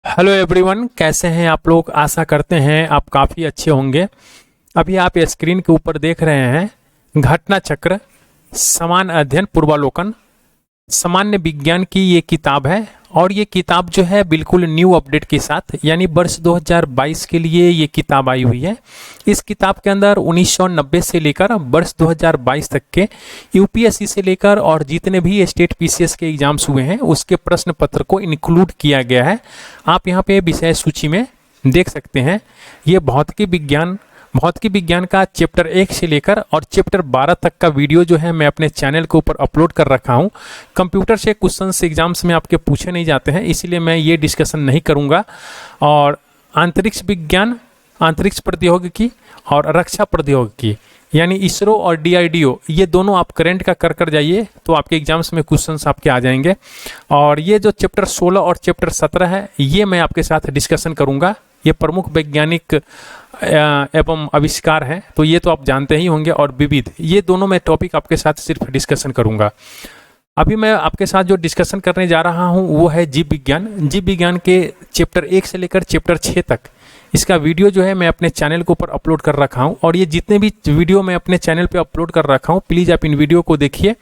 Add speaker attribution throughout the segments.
Speaker 1: Hello everyone, कैसे हैं आप लोग। आशा करते हैं आप काफ़ी अच्छे होंगे। अभी आप स्क्रीन के ऊपर देख रहे हैं घटना चक्र समान अध्ययन पूर्वालोकन सामान्य विज्ञान की ये किताब है। और ये किताब जो है बिल्कुल न्यू अपडेट के साथ यानी वर्ष 2022 के लिए ये किताब आई हुई है। इस किताब के अंदर 1990 से लेकर वर्ष 2022 तक के यूपीएससी से लेकर और जितने भी स्टेट पीसीएस के एग्जाम्स हुए हैं उसके प्रश्न पत्र को इंक्लूड किया गया है। आप यहाँ पे विषय सूची में देख सकते हैं। ये भौतिकी विज्ञान का चैप्टर 1 से लेकर और चैप्टर 12 तक का वीडियो जो है मैं अपने चैनल के ऊपर अपलोड कर रखा हूँ। कंप्यूटर से क्वेश्चंस एग्जाम्स में आपके पूछे नहीं जाते हैं, इसीलिए मैं ये डिस्कशन नहीं करूँगा। और अंतरिक्ष विज्ञान, अंतरिक्ष प्रौद्योगिकी और रक्षा प्रौद्योगिकी यानी इसरो और डीआरडीओ, ये दोनों आप करंट का कर जाइए तो आपके एग्जाम्स में क्वेश्चंस आपके आ जाएंगे। और ये जो चैप्टर 16 और चैप्टर 17 है ये मैं आपके साथ डिस्कशन करूँगा। ये प्रमुख वैज्ञानिक एवं आविष्कार हैं, तो ये तो आप जानते ही होंगे। और विविध, ये दोनों मैं टॉपिक आपके साथ सिर्फ डिस्कशन करूंगा। अभी मैं आपके साथ जो डिस्कशन करने जा रहा हूं वो है जीव विज्ञान। जीव विज्ञान के चैप्टर 1 से लेकर चैप्टर 6 तक इसका वीडियो जो है मैं अपने चैनल के ऊपर अपलोड कर रखा हूं। और ये जितने भी वीडियो मैं अपने चैनल पे अपलोड कर रखा हूं, प्लीज़ आप इन वीडियो को देखिए।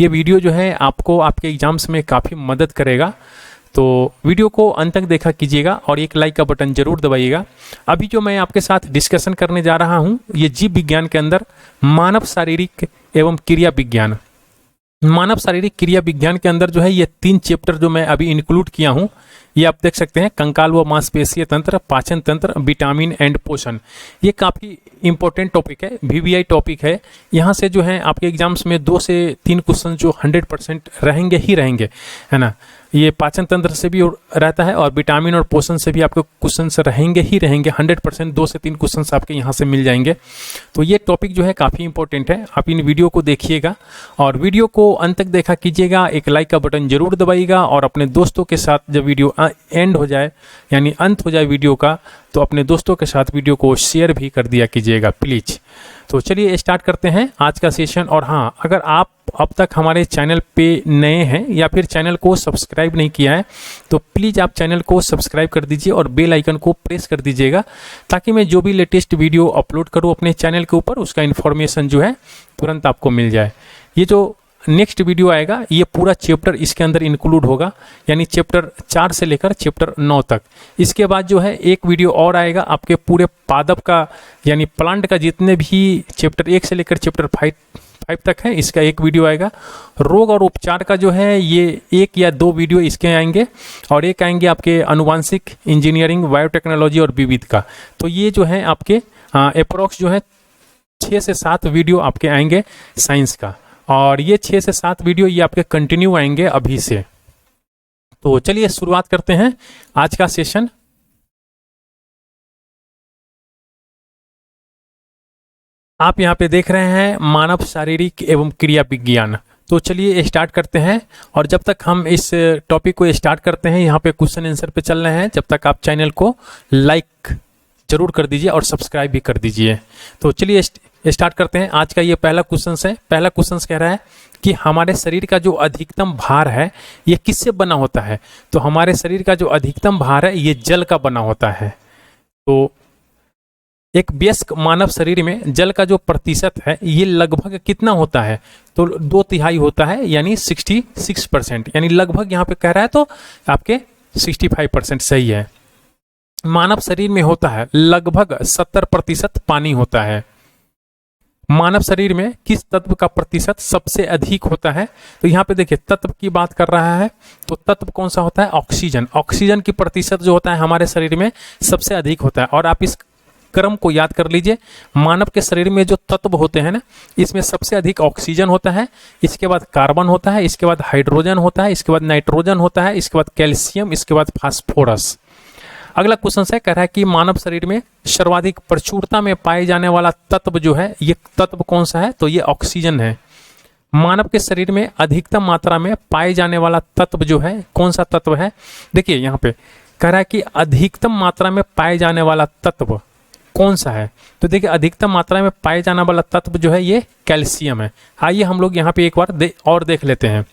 Speaker 1: ये वीडियो जो है आपको आपके एग्जाम्स में काफ़ी मदद करेगा, तो वीडियो को अंत तक देखा कीजिएगा और एक लाइक का बटन जरूर दबाइएगा। अभी जो मैं आपके साथ डिस्कशन करने जा रहा हूं ये जीव विज्ञान के अंदर मानव शारीरिक एवं क्रिया विज्ञान। मानव शारीरिक क्रिया विज्ञान के अंदर जो है ये 3 चैप्टर जो मैं अभी इंक्लूड किया हूं, ये आप देख सकते हैं। कंकाल व मांसपेशीय तंत्र, पाचन तंत्र, विटामिन एंड पोषण। ये काफ़ी इंपॉर्टेंट टॉपिक है, वीवीआई टॉपिक है। यहाँ से जो है आपके एग्जाम्स में 2 से 3 क्वेश्चन जो 100% रहेंगे ही रहेंगे, है ना। ये पाचन तंत्र से भी रहता है और विटामिन और पोषण से भी आपके क्वेश्चन रहेंगे ही रहेंगे। 100% 2 से 3 क्वेश्चन आपके यहाँ से मिल जाएंगे। तो ये टॉपिक जो है काफ़ी इंपॉर्टेंट है। आप इन वीडियो को देखिएगा और वीडियो को अंत तक देखा कीजिएगा। एक लाइक का बटन जरूर दबाइएगा और अपने दोस्तों के साथ जब वीडियो एंड हो जाए यानी अंत हो जाए वीडियो का, तो अपने दोस्तों के साथ वीडियो को शेयर भी कर दिया कीजिएगा प्लीज़। तो चलिए स्टार्ट करते हैं आज का सेशन। और हाँ, अगर आप अब तक हमारे चैनल पे नए हैं या फिर चैनल को सब्सक्राइब नहीं किया है तो प्लीज़ आप चैनल को सब्सक्राइब कर दीजिए और बेल आइकन को प्रेस कर दीजिएगा, ताकि मैं जो भी लेटेस्ट वीडियो अपलोड करूँ अपने चैनल के ऊपर उसका इन्फॉर्मेशन जो है तुरंत आपको मिल जाए। ये जो नेक्स्ट वीडियो आएगा ये पूरा चैप्टर इसके अंदर इंक्लूड होगा, यानी चैप्टर 4 से लेकर चैप्टर 9 तक। इसके बाद जो है एक वीडियो और आएगा आपके पूरे पादप का यानी प्लांट का जितने भी चैप्टर 1 से लेकर चैप्टर 5 तक है, इसका एक वीडियो आएगा। रोग और उपचार का जो है ये 1 या 2 वीडियो इसके आएंगे और एक आएंगे आपके आनुवांशिक इंजीनियरिंग, बायोटेक्नोलॉजी और विविध का। तो ये जो है आपके अप्रोक्स जो है 6 से 7 वीडियो आपके आएंगे साइंस का, और ये 6 से 7 वीडियो ये आपके कंटिन्यू आएंगे अभी से। तो चलिए शुरुआत करते हैं आज का सेशन। आप यहाँ पे देख रहे हैं मानव शारीरिक एवं क्रिया विज्ञान। तो चलिए स्टार्ट करते हैं। और जब तक हम इस टॉपिक को स्टार्ट करते हैं, यहाँ पे क्वेश्चन आंसर पे चल रहे हैं, जब तक आप चैनल को लाइक जरूर कर दीजिए और सब्सक्राइब भी कर दीजिए। तो चलिए स्टार्ट करते हैं। आज का ये पहला क्वेश्चन है। पहला क्वेश्चन कह रहा है कि हमारे शरीर का जो अधिकतम भार है ये किससे बना होता है। तो हमारे शरीर का जो अधिकतम भार है ये जल का बना होता है। तो एक वयस्क मानव शरीर में जल का जो प्रतिशत है ये लगभग कितना होता है। तो 2/3 होता है, यानी 66%, यानी लगभग यहाँ पे कह रहा है तो आपके 65% सही है। मानव शरीर में होता है लगभग 70% पानी होता है। मानव शरीर में किस तत्व का प्रतिशत सबसे अधिक होता है। तो यहाँ पे देखिए तत्व की बात कर रहा है, तो तत्व कौन सा होता है, ऑक्सीजन। ऑक्सीजन की प्रतिशत जो होता है हमारे शरीर में सबसे अधिक होता है। और आप इस क्रम को याद कर लीजिए, मानव के शरीर में जो तत्व होते हैं ना, इसमें सबसे अधिक ऑक्सीजन होता है, इसके बाद कार्बन होता है, इसके बाद हाइड्रोजन होता है, इसके बाद नाइट्रोजन होता है, इसके बाद कैल्शियम, इसके बाद फास्फोरस। अगला क्वेश्चन है, कह रहा है कि मानव शरीर में सर्वाधिक प्रचुरता में पाए जाने वाला तत्व जो है ये तत्व कौन सा है। तो ये ऑक्सीजन है। मानव के शरीर में अधिकतम मात्रा में पाए जाने वाला तत्व जो है कौन सा तत्व है। देखिए यहाँ पे कह रहा है कि अधिकतम मात्रा में पाए जाने वाला तत्व कौन सा है। तो देखिए अधिकतम मात्रा में पाए जाने वाला तत्व जो है ये कैल्शियम है। आइए हम लोग यहाँ पे एक बार और देख लेते हैं।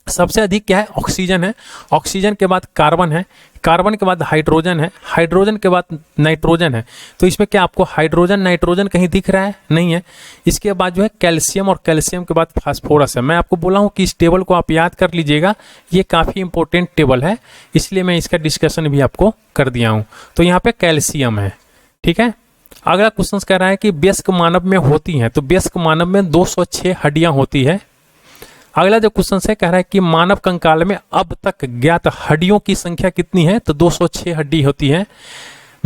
Speaker 1: सबसे अधिक क्या है? ऑक्सीजन है। ऑक्सीजन के बाद कार्बन है, कार्बन के बाद हाइड्रोजन है, हाइड्रोजन के बाद नाइट्रोजन है। तो इसमें क्या आपको हाइड्रोजन नाइट्रोजन कहीं दिख रहा है? नहीं है। इसके बाद जो है कैल्शियम, और कैल्शियम के बाद फास्फोरस है। मैं आपको बोला हूँ कि इस टेबल को आप याद कर लीजिएगा, ये काफ़ी इंपॉर्टेंट टेबल है, इसलिए मैं इसका डिस्कशन भी आपको कर दिया हूँ। तो यहाँ पे कैल्शियम है, ठीक है। अगला क्वेश्चन कह रहा है कि वयस्क मानव में होती हैं, तो वयस्क मानव में 206 हड्डियां होती है। अगला जो क्वेश्चन है कह रहा है कि मानव कंकाल में अब तक ज्ञात हड्डियों की संख्या कितनी है? तो 206 हड्डी होती है।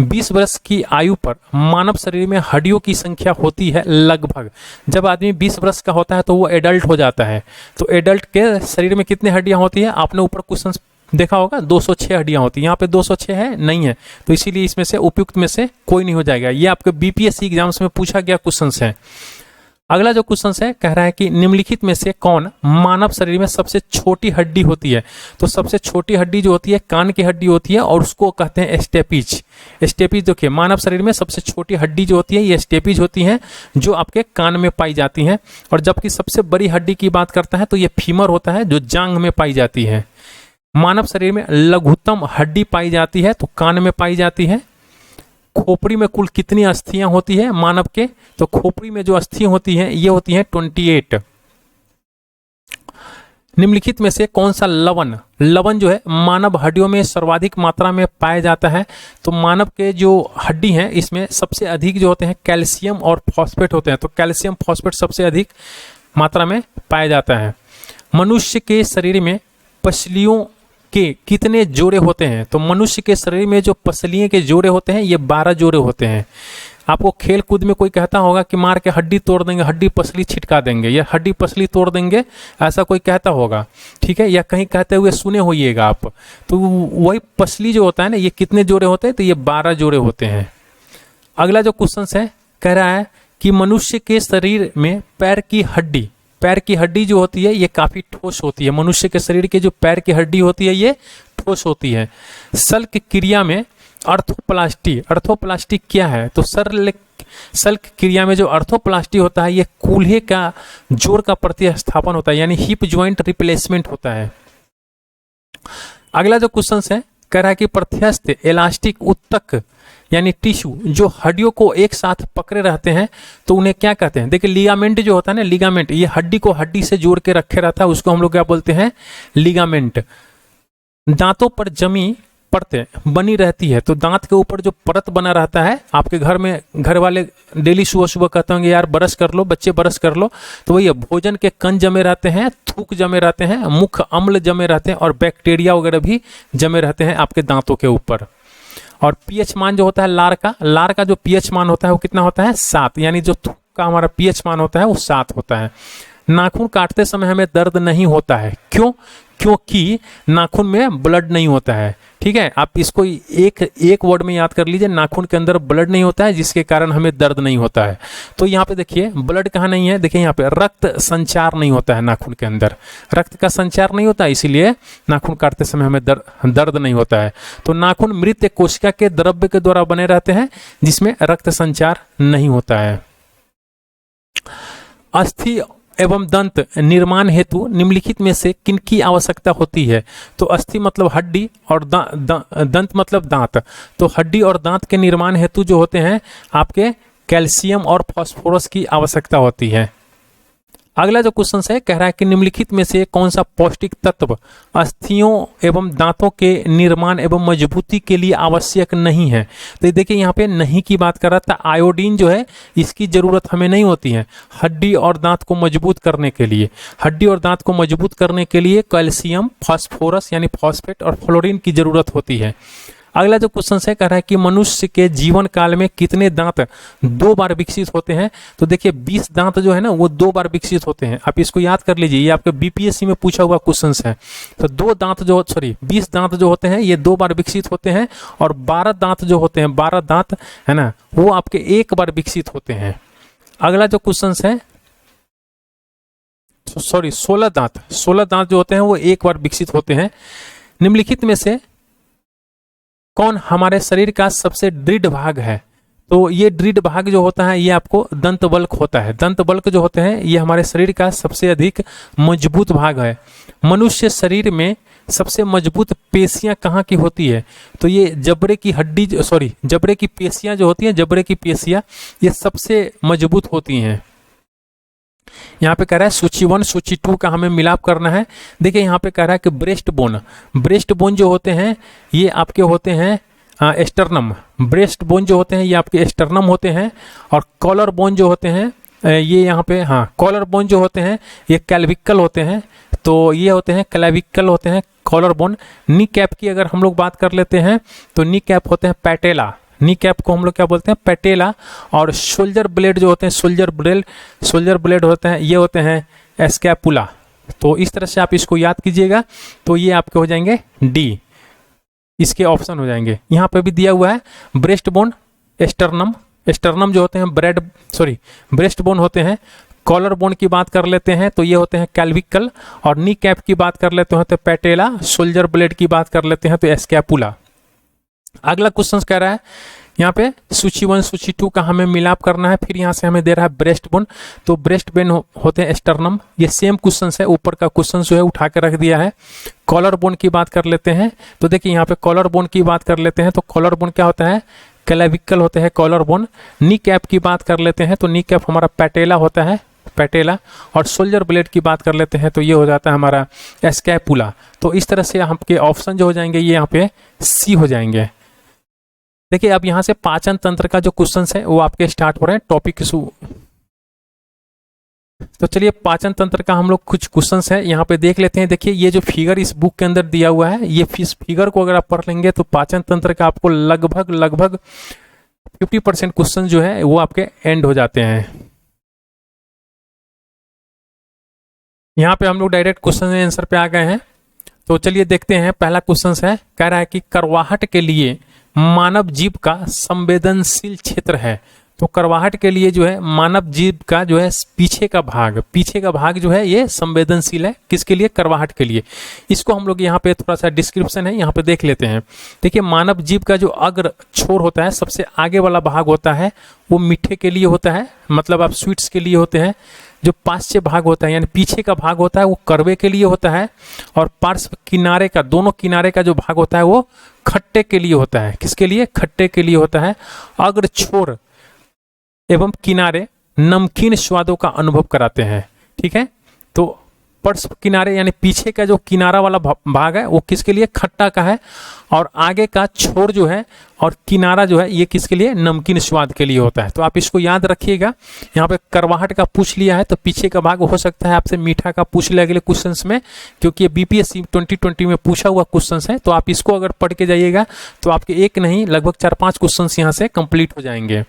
Speaker 1: 20 वर्ष की आयु पर मानव शरीर में हड्डियों की संख्या होती है लगभग, जब आदमी 20 वर्ष का होता है तो वो एडल्ट हो जाता है, तो एडल्ट के शरीर में कितनी हड्डियां होती है? आपने ऊपर क्वेश्चन देखा होगा, 206 हड्डियां होती है। यहाँ पे 206 है नहीं है, तो इसीलिए इसमें से उपयुक्त में से कोई नहीं हो जाएगा। ये आपके बीपीएससी एग्जाम्स में पूछा गया क्वेश्चन है। अगला जो क्वेश्चन है कह रहा है कि निम्नलिखित में से कौन मानव शरीर में सबसे छोटी हड्डी होती है? तो सबसे छोटी हड्डी जो होती है कान की हड्डी होती है, और उसको कहते हैं स्टेपिज। स्टेपिज देखिए, मानव शरीर में सबसे छोटी हड्डी जो होती है ये स्टेपिज होती है, जो आपके कान में पाई जाती हैं। और जबकि सबसे बड़ी हड्डी की बात करता है तो ये फीमर होता है, जो जांघ में पाई जाती है। मानव शरीर में लघुत्तम हड्डी पाई जाती है तो कान में पाई जाती है। खोपड़ी में कुल कितनी अस्थियां होती है मानव के? तो खोपड़ी में जो अस्थियां होती हैं ये होती हैं 28। निम्नलिखित में से कौन सा लवण जो है मानव हड्डियों में सर्वाधिक मात्रा में पाया जाता है? तो मानव के जो हड्डी हैं इसमें सबसे अधिक जो होते हैं कैल्शियम और फॉस्फेट होते हैं, तो कैल्शियम फॉस्फेट सबसे अधिक मात्रा में पाया जाता है। मनुष्य के शरीर में पसलियों के कितने जोड़े होते हैं? तो मनुष्य के शरीर में जो पसलियों के जोड़े होते हैं ये 12 जोड़े होते हैं। आपको खेल कूद में कोई कहता होगा कि मार के हड्डी तोड़ देंगे, हड्डी पसली छिटका देंगे, या हड्डी पसली तोड़ देंगे, ऐसा कोई कहता होगा, ठीक है, या कहीं कहते हुए सुने होइएगा आप। तो वही पसली जो होता है ना, ये कितने जोड़े होते हैं? तो ये 12 जोड़े होते हैं। अगला जो क्वेश्चन है कह रहा है कि मनुष्य के शरीर में पैर की हड्डी जो होती है ये काफी ठोस होती है। मनुष्य के शरीर के जो पैर की हड्डी होती है ये ठोस होती है। शल्क क्रिया में अर्थोप्लास्टी क्या है? तो शल्क क्रिया में जो अर्थोप्लास्टी होता है ये कूल्हे का जोड़ का प्रतिस्थापन होता है, यानी हिप ज्वाइंट रिप्लेसमेंट होता है। अगला जो क्वेश्चन है कह रहा है कि प्रत्यस्थ इलास्टिक उत्तक यानी टिश्यू जो हड्डियों को एक साथ पकड़े रहते हैं तो उन्हें क्या कहते हैं? देखिए लिगामेंट जो होता है ना, लिगामेंट, ये हड्डी को हड्डी से जोड़ के रखे रहता है, उसको हम लोग क्या बोलते हैं? लिगामेंट। दांतों पर जमी परतें बनी रहती है, तो दांत के ऊपर जो परत बना रहता है, आपके घर में घर वाले डेली सुबह सुबह कहते होंगे यार ब्रश कर लो, बच्चे ब्रश कर लो, तो वही भोजन के कण जमे रहते हैं, थूक जमे रहते हैं, मुख अम्ल जमे रहते हैं, और बैक्टीरिया वगैरह भी जमे रहते हैं आपके दांतों के ऊपर। और पीएच मान जो होता है लार का जो पीएच मान होता है वो कितना होता है? 7, यानी जो थूक का हमारा पीएच मान होता है वो 7 होता है। नाखून काटते समय हमें दर्द नहीं होता है, क्यों? क्योंकि नाखून में ब्लड नहीं होता है, ठीक है। आप इसको एक वर्ड में याद कर लीजिए, नाखून के अंदर ब्लड नहीं होता है जिसके कारण हमें दर्द नहीं होता है। तो यहाँ पे देखिए ब्लड कहाँ नहीं है, देखिए यहाँ पे रक्त संचार नहीं होता है नाखून के अंदर, रक्त का संचार नहीं होता है, इसीलिए नाखून काटते समय हमें दर्द नहीं होता है। तो नाखून मृत कोशिका के द्रव्य के द्वारा बने रहते हैं जिसमें रक्त संचार नहीं होता है। अस्थि एवं दंत निर्माण हेतु निम्नलिखित में से किनकी आवश्यकता होती है? तो अस्थि मतलब हड्डी और दंत मतलब दांत, तो हड्डी और दांत के निर्माण हेतु जो होते हैं आपके कैल्शियम और फास्फोरस की आवश्यकता होती है। अगला जो क्वेश्चन है कह रहा है कि निम्नलिखित में से कौन सा पौष्टिक तत्व अस्थियों एवं दांतों के निर्माण एवं मजबूती के लिए आवश्यक नहीं है? तो देखिए यहाँ पे नहीं की बात कर रहा था। आयोडीन जो है इसकी जरूरत हमें नहीं होती है हड्डी और दांत को मजबूत करने के लिए। हड्डी और दांत को मजबूत करने के लिए कैल्शियम, फास्फोरस यानी फॉस्फेट और फ्लोरीन की जरूरत होती है। अगला जो क्वेश्चन है कह रहा है कि मनुष्य के जीवन काल में कितने दांत 2 बार विकसित होते हैं? तो देखिए 20 दांत जो है ना वो 2 बार विकसित होते हैं। आप इसको याद कर लीजिए, ये आपके बीपीएससी में पूछा हुआ क्वेश्चन है। तो 20 दांत जो होते हैं ये 2 बार विकसित होते हैं, और 12 दांत जो होते हैं 12 दांत है ना वो आपके 1 बार विकसित होते हैं। अगला जो क्वेश्चन है 16 दांत जो होते हैं वो 1 बार विकसित होते हैं। निम्नलिखित में से कौन हमारे शरीर का सबसे दृढ़ भाग है? तो ये दृढ़ भाग जो होता है ये आपको दंत बल्क होता है। दंत बल्क जो होते हैं ये हमारे शरीर का सबसे अधिक मजबूत भाग है। मनुष्य शरीर में सबसे मजबूत पेशियां कहाँ की होती है? तो ये जबड़े की हड्डी, जबड़े की पेशियां जो होती हैं, जबड़े की पेशियां ये सबसे मजबूत होती हैं। यहाँ पे कह रहा है सूची 1 सूची 2 का हमें मिलाप करना है। देखिए यहाँ पे कह रहा है कि ब्रेस्ट बोन जो होते हैं ये आपके होते हैं एस्टर्नम। ब्रेस्ट बोन जो होते हैं ये आपके एस्टर्नम होते हैं। और कॉलर बोन जो होते हैं ये यहाँ पे कॉलर बोन जो होते हैं ये कैल्विकल होते हैं। तो ये होते हैं क्लेविकल होते हैं कॉलर बोन। नी कैप की अगर हम लोग बात कर लेते हैं तो नी कैप होते हैं पैटेला। नी कैप को हम लोग क्या बोलते हैं? पैटेला। और शोल्जर ब्लेड जो होते हैं शोल्जर ब्लेड होते हैं ये होते हैं स्कैपुला। तो इस तरह से आप इसको याद कीजिएगा। तो ये आपके हो जाएंगे डी, इसके ऑप्शन हो जाएंगे। यहाँ पे भी दिया हुआ है ब्रेस्ट बोन, एस्टर्नम जो होते हैं ब्रेस्ट बोन होते हैं। कॉलर बोन की बात कर लेते हैं तो ये होते हैं कैल्विकल। और नी कैप की बात कर लेते हैं तो पैटेला। शोल्जर ब्लेड की बात कर लेते हैं तो स्कैपुला। अगला क्वेश्चन कह रहा है यहाँ पे सूची 1 सूची 2 का हमें मिलाप करना है। फिर यहाँ से हमें दे रहा है ब्रेस्ट बोन। तो ब्रेस्ट बोन होते हैं एस्टर्नम। ये सेम क्वेश्चन है, ऊपर का क्वेश्चन जो है उठा के रख दिया है। कॉलर बोन की बात कर लेते हैं तो देखिए यहाँ पे कॉलर बोन की बात कर लेते हैं तो कॉलर बोन क्या होता है? क्लेविकल होते हैं कॉलर बोन। नी कैप की बात कर लेते हैं तो नी कैप हमारा पैटेला होता है, पैटेला। और शोल्जर ब्लेड की बात कर लेते हैं तो ये हो जाता है हमारा स्कैपुला। तो इस तरह से आपके ऑप्शन जो हो जाएंगे ये यहाँ पे सी हो जाएंगे। देखिए अब यहाँ से पाचन तंत्र का जो क्वेश्चन है वो आपके स्टार्ट हो रहे हैं टॉपिक शू। तो चलिए पाचन तंत्र का हम लोग कुछ क्वेश्चंस है यहाँ पे देख लेते हैं। देखिए ये जो फिगर इस बुक के अंदर दिया हुआ है ये इस फिगर को अगर आप पढ़ लेंगे तो पाचन तंत्र का आपको लगभग 50% क्वेश्चन जो है वो आपके एंड हो जाते हैं। यहाँ पे हम लोग डायरेक्ट क्वेश्चन आंसर पे आ गए हैं। तो चलिए देखते हैं। पहला क्वेश्चन है, कह रहा है कि करवाहट के लिए मानव जीभ का संवेदनशील क्षेत्र है। तो करवाहट के लिए जो है मानव जीभ का जो है पीछे का भाग जो है ये संवेदनशील है। किसके लिए? करवाहट के लिए। इसको हम लोग यहाँ पे थोड़ा सा डिस्क्रिप्शन है यहाँ पे देख लेते हैं। देखिए मानव जीभ का जो अग्र छोर होता है, सबसे आगे वाला भाग होता है वो मीठे के लिए होता है, मतलब आप स्वीट्स के लिए होते हैं। जो पार्श्व भाग होता है यानी पीछे का भाग होता है वो कड़वे के लिए होता है। और पार्श्व किनारे का, दोनों किनारे का जो भाग होता है वो खट्टे के लिए होता है। किसके लिए? खट्टे के लिए होता है। अग्र छोर एवं किनारे नमकीन स्वादों का अनुभव कराते हैं। ठीक है, तो पार्श्व किनारे यानी पीछे का जो किनारा वाला भाग है वो किसके लिए? खट्टा का है। और आगे का छोर जो है और किनारा जो है ये किसके लिए? नमकीन स्वाद के लिए होता है। तो आप इसको याद रखिएगा। यहाँ पे करवाहट का पूछ लिया है तो पीछे का भाग हो सकता है आपसे मीठा का पूछ लिया अगले क्वेश्चंस में, क्योंकि ये बीपीएससी 2020 में पूछा हुआ क्वेश्चंस है। तो आप इसको अगर पढ़ के जाइएगा तो आपके एक नहीं लगभग 4-5 क्वेश्चंस यहाँ से कंप्लीट हो जाएंगे।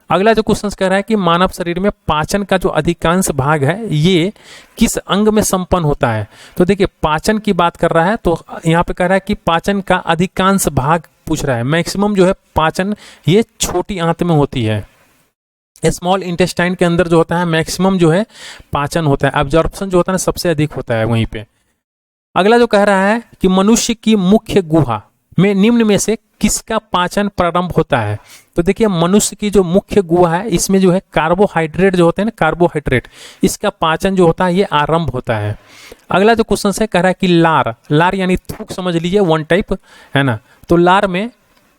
Speaker 1: अगला जो क्वेश्चन कह रहा है कि मानव शरीर में पाचन का जो अधिकांश भाग है ये किस अंग में संपन्न होता है। तो देखिए पाचन की बात कर रहा है तो यहाँ पे कह रहा है कि पाचन का अधिकांश भाग पूछ रहा है। मैक्सिमम जो है पाचन ये छोटी आंत में होती है। स्मॉल इंटेस्टाइन के अंदर जो होता है मैक्सिमम जो है पाचन होता है। एब्जॉर्प्शन जो होता है ना सबसे अधिक होता है वहीं पे। अगला जो कह रहा है कि मनुष्य की मुख्य गुहा में निम्न में से किसका पाचन प्रारंभ होता है। तो देखिए मनुष्य की जो मुख्य गुहा है इसमें जो है कार्बोहाइड्रेट जो होते हैं ना, कार्बोहाइड्रेट, इसका पाचन जो होता है ये आरंभ होता है। अगला जो क्वेश्चन है कह रहा है कि लार यानी थूक समझ लीजिए, वन टाइप है ना। तो लार में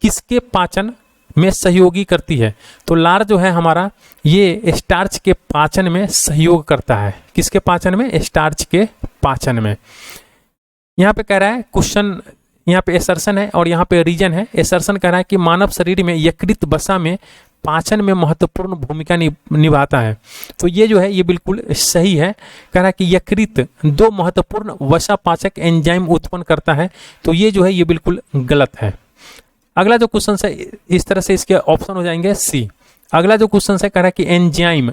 Speaker 1: किसके पाचन में सहयोगी करती है। तो लार जो है हमारा ये स्टार्च के पाचन में सहयोग करता है। किसके पाचन में? स्टार्च के पाचन में। यहाँ पे कह रहा है क्वेश्चन, यहाँ पे एसर्शन है और यहाँ पे रीजन है। एसर्शन कह रहा है कि मानव शरीर में यकृत वसा में पाचन में महत्वपूर्ण भूमिका निभाता है। तो ये जो है ये बिल्कुल सही है। कह रहा है कि यकृत 2 महत्वपूर्ण वसा पाचक एंजाइम उत्पन्न करता है। तो ये जो है ये बिल्कुल गलत है। अगला जो क्वेश्चन है इस तरह से इसके ऑप्शन हो जाएंगे सी। अगला जो क्वेश्चन है कह रहा है कि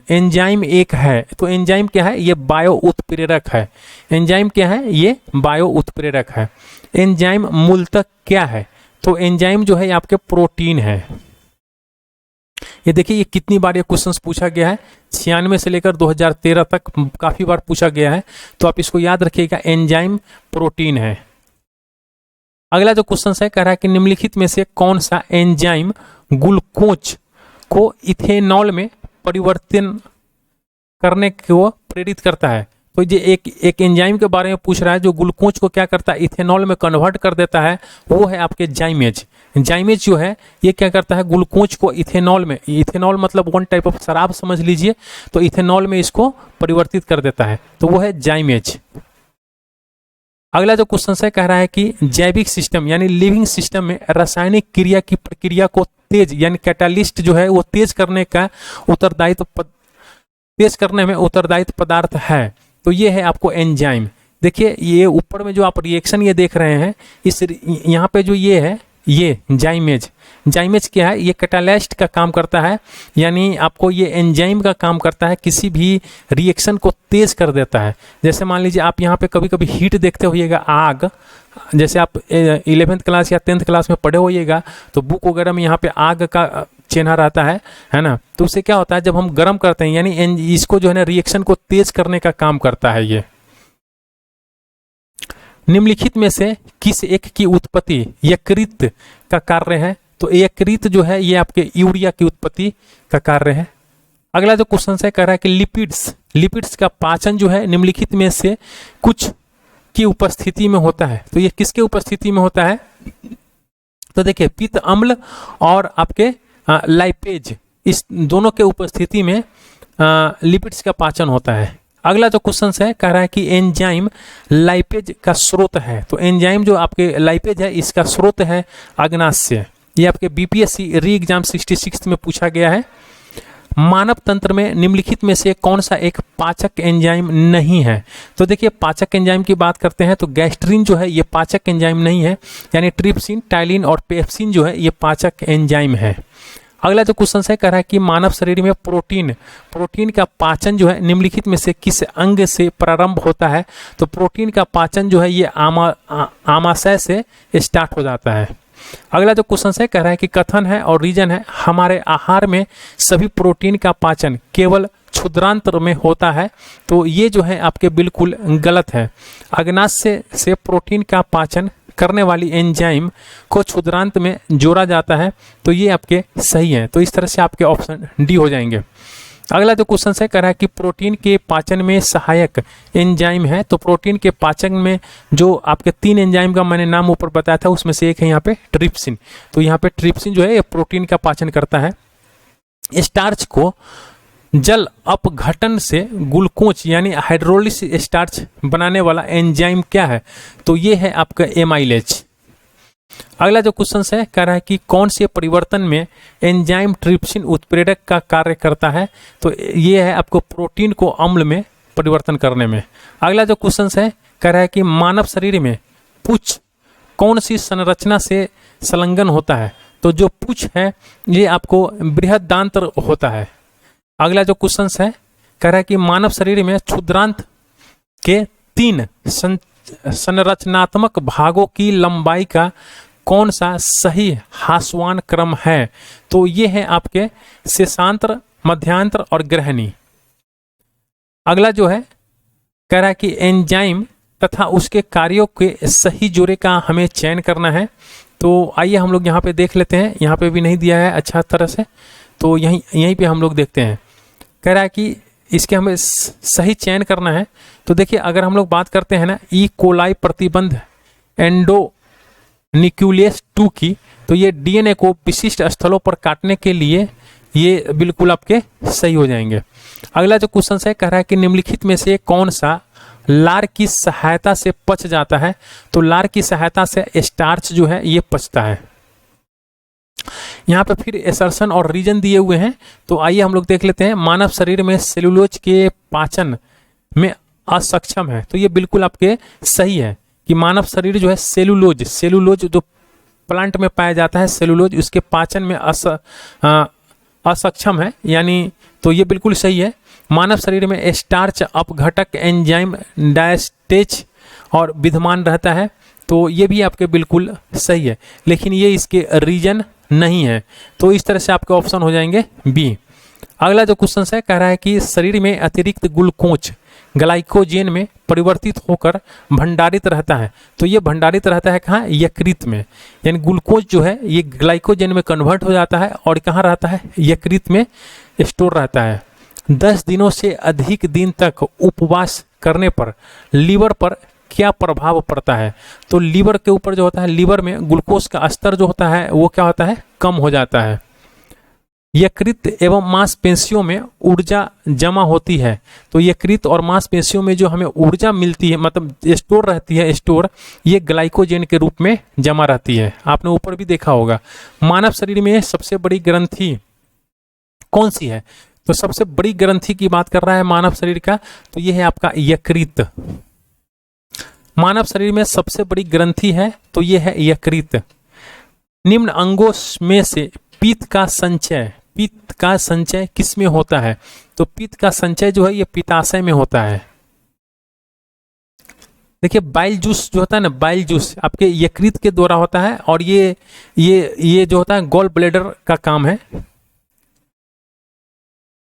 Speaker 1: एंजाइम एक है। तो एंजाइम क्या है? ये बायो उत्प्रेरक है। एंजाइम क्या है? ये बायो उत्प्रेरक है। एंजाइम मूलतः क्या है? तो एंजाइम जो है ये आपके प्रोटीन है। ये देखिए ये कितनी बार ये क्वेश्चन पूछा गया है, 96 से लेकर 2013 तक काफी बार पूछा गया है। तो आप इसको याद रखिएगा, एंजाइम प्रोटीन है। अगला जो क्वेश्चन है कह रहा है कि निम्नलिखित में से कौन सा एंजाइम ग्लूकोज को इथेनॉल में परिवर्तन करने को प्रेरित करता है। तो ये एक एंजाइम के बारे में पूछ रहा है जो ग्लूकोज को क्या करता है, इथेनॉल में कन्वर्ट कर देता है, वो है आपके जाइमेज। जाइमेज जो है ये क्या करता है, ग्लूकोज को इथेनॉल में, इथेनॉल मतलब वन टाइप ऑफ शराब समझ लीजिए, तो इथेनॉल में इसको परिवर्तित कर देता है, तो वो है जाइमेज। अगला जो क्वेश्चन है कह रहा है कि जैविक सिस्टम यानी लिविंग सिस्टम में रासायनिक क्रिया की प्रक्रिया को तेज यानी कैटालिस्ट जो है वो तेज करने में उत्तरदायित्व पदार्थ है, तो ये है आपको एंजाइम। देखिए ये ऊपर में जो आप रिएक्शन ये देख रहे हैं, इस यहाँ पे जो ये है ये जाइमेज, जाइमेज क्या है, ये कैटालिस्ट का काम करता है, यानी आपको ये एंजाइम का काम करता है, किसी भी रिएक्शन को तेज कर देता है। जैसे मान लीजिए आप यहाँ पे कभी कभी हीट देखते होइएगा, आग, जैसे आप 11th क्लास या 10th क्लास में पढ़े होइएगा तो बुक वगैरह में यहाँ पे आग का चिन्ह रहता है ना, तो उससे क्या होता है जब हम गर्म करते हैं यानी इसको जो है ना रिएक्शन को तेज करने का काम करता है ये। निम्नलिखित में से किस एक की उत्पत्ति यकृत का कार्य है, तो यकृत जो है ये आपके यूरिया की उत्पत्ति का कार्य है। अगला जो क्वेश्चन है कह रहा है कि लिपिड्स का पाचन जो है निम्नलिखित में से कुछ की उपस्थिति में होता है, तो ये किसके उपस्थिति में होता है, तो देखिए पित्त अम्ल और आपके लाइपेज, इस दोनों के उपस्थिति में लिपिड्स का पाचन होता है। अगला जो क्वेश्चन है कह रहा है कि एंजाइम लाइपेज का स्रोत है, तो एंजाइम जो आपके लाइपेज है इसका स्रोत है अग्नाशय। ये आपके बीपीएससी री एग्जाम 66 में पूछा गया है। मानव तंत्र में निम्नलिखित में से कौन सा एक पाचक एंजाइम नहीं है, तो देखिए पाचक एंजाइम की बात करते हैं तो गैस्ट्रिन जो है ये पाचक एंजाइम नहीं है, यानी ट्रिप्सिन, टाइलिन और पेप्सिन जो है ये पाचक एंजाइम है। अगला जो क्वेश्चन है कह रहा है कि मानव शरीर में प्रोटीन का पाचन जो है निम्नलिखित में से किस अंग से प्रारंभ होता है, तो प्रोटीन का पाचन जो है ये आमाशय से स्टार्ट हो जाता है। अगला जो क्वेश्चन है कह रहा है कि कथन है और रीजन है हमारे आहार में सभी प्रोटीन का पाचन केवल क्षुद्रांत्र में होता है, तो ये जो है आपके बिल्कुल गलत है। अग्नाशय से प्रोटीन का पाचन करने वाली एंजाइम को क्षुद्रांत में जोड़ा जाता है, तो ये आपके सही है, तो इस तरह से आपके ऑप्शन डी हो जाएंगे। अगला जो क्वेश्चन है कह रहा है कि प्रोटीन के पाचन में सहायक एंजाइम है, तो प्रोटीन के पाचन में जो आपके 3 एंजाइम का मैंने नाम ऊपर बताया था उसमें से एक है यहाँ पे ट्रिप्सिन, तो यहाँ पे ट्रिप्सिन जो है ये प्रोटीन का पाचन करता है। स्टार्च को जल अपघटन से ग्लूकोज यानी हाइड्रोलिस स्टार्च बनाने वाला एंजाइम क्या है, तो ये है आपका एमाइलेज। अगला जो क्वेश्चन है कह रहा है कि कौन से परिवर्तन में एंजाइम ट्रिप्सिन उत्प्रेरक का कार्य करता है, तो ये है आपको प्रोटीन को अम्ल में परिवर्तन करने में। अगला जो क्वेश्चन है कह रहा है कि मानव शरीर में पुच्छ कौन सी संरचना से संलग्न होता है, तो जो पुच्छ है ये आपको बृहदांत्र होता है। अगला जो क्वेश्चन है कह रहा है कि मानव शरीर में क्षुद्रांत के 3 संरचनात्मक भागों की लंबाई का कौन सा सही हासवान क्रम है, तो ये है आपके शेषांत्र, मध्यांत्र और ग्रहणी। अगला जो है कह रहा है कि एंजाइम तथा उसके कार्यों के सही जोड़े का हमें चयन करना है, तो आइए हम लोग यहाँ पे देख लेते हैं, यहाँ पे भी नहीं दिया है अच्छा तरह से, तो यहीं पे हम लोग देखते हैं। कह रहा है कि इसके हमें सही चयन करना है, तो देखिए अगर हम लोग बात करते हैं ना ई कोलाई प्रतिबंध एंडोन्यूक्लियस 2 की, तो ये डीएनए को विशिष्ट स्थलों पर काटने के लिए ये बिल्कुल आपके सही हो जाएंगे। अगला जो क्वेश्चन है कह रहा है कि निम्नलिखित में से कौन सा लार की सहायता से पच जाता है, तो लार की सहायता से स्टार्च जो है ये पचता है। यहाँ पे फिर एसर्शन और रीजन दिए हुए हैं, तो आइए हम लोग देख लेते हैं। मानव शरीर में सेलुलोज के पाचन में असक्षम है, तो ये बिल्कुल आपके सही है कि मानव शरीर जो है सेलुलोज जो प्लांट में पाया जाता है सेलुलोज, उसके पाचन में असक्षम है, यानी तो ये बिल्कुल सही है। मानव शरीर में स्टार्च अपघटक एंजाइम डायस्टेज और विद्यमान रहता है, तो ये भी आपके बिल्कुल सही है, लेकिन ये इसके रीजन नहीं है, तो इस तरह से आपके ऑप्शन हो जाएंगे बी। अगला जो क्वेश्चन है कह रहा है कि शरीर में अतिरिक्त ग्लूकोज ग्लाइकोजेन में परिवर्तित होकर भंडारित रहता है। तो ये भंडारित रहता है कहाँ? यकृत में। यानी ग्लूकोज जो है ये ग्लाइकोजन में कन्वर्ट हो जाता है और कहाँ रहता है? यकृत में स्टोर रहता है। 10 दिनों से अधिक दिन तक उपवास करने पर लीवर पर क्या प्रभाव पड़ता है? तो लीवर के ऊपर जो होता है, लीवर में ग्लूकोज का स्तर जो होता है वो क्या होता है? कम हो जाता है। यकृत एवं मांसपेशियों में ऊर्जा जमा होती है। तो यकृत और मांसपेशियों में जो हमें ऊर्जा मिलती है, मतलब स्टोर रहती है, स्टोर ये ग्लाइकोजन के रूप में जमा रहती है। आपने ऊपर भी देखा होगा। मानव शरीर में सबसे बड़ी ग्रंथि कौन सी है? तो सबसे बड़ी ग्रंथि की बात कर रहा है मानव शरीर का, तो ये है आपका यकृत। मानव शरीर में सबसे बड़ी ग्रंथि है तो ये है यकृत। निम्न अंगों में से पित्त का संचय किस में होता है? तो पित्त का संचय जो है ये पित्ताशय में होता है। देखिए बाइल जूस जो होता है ना, बाइल जूस आपके यकृत के द्वारा होता है और ये जो होता है गॉल ब्लैडर का काम है।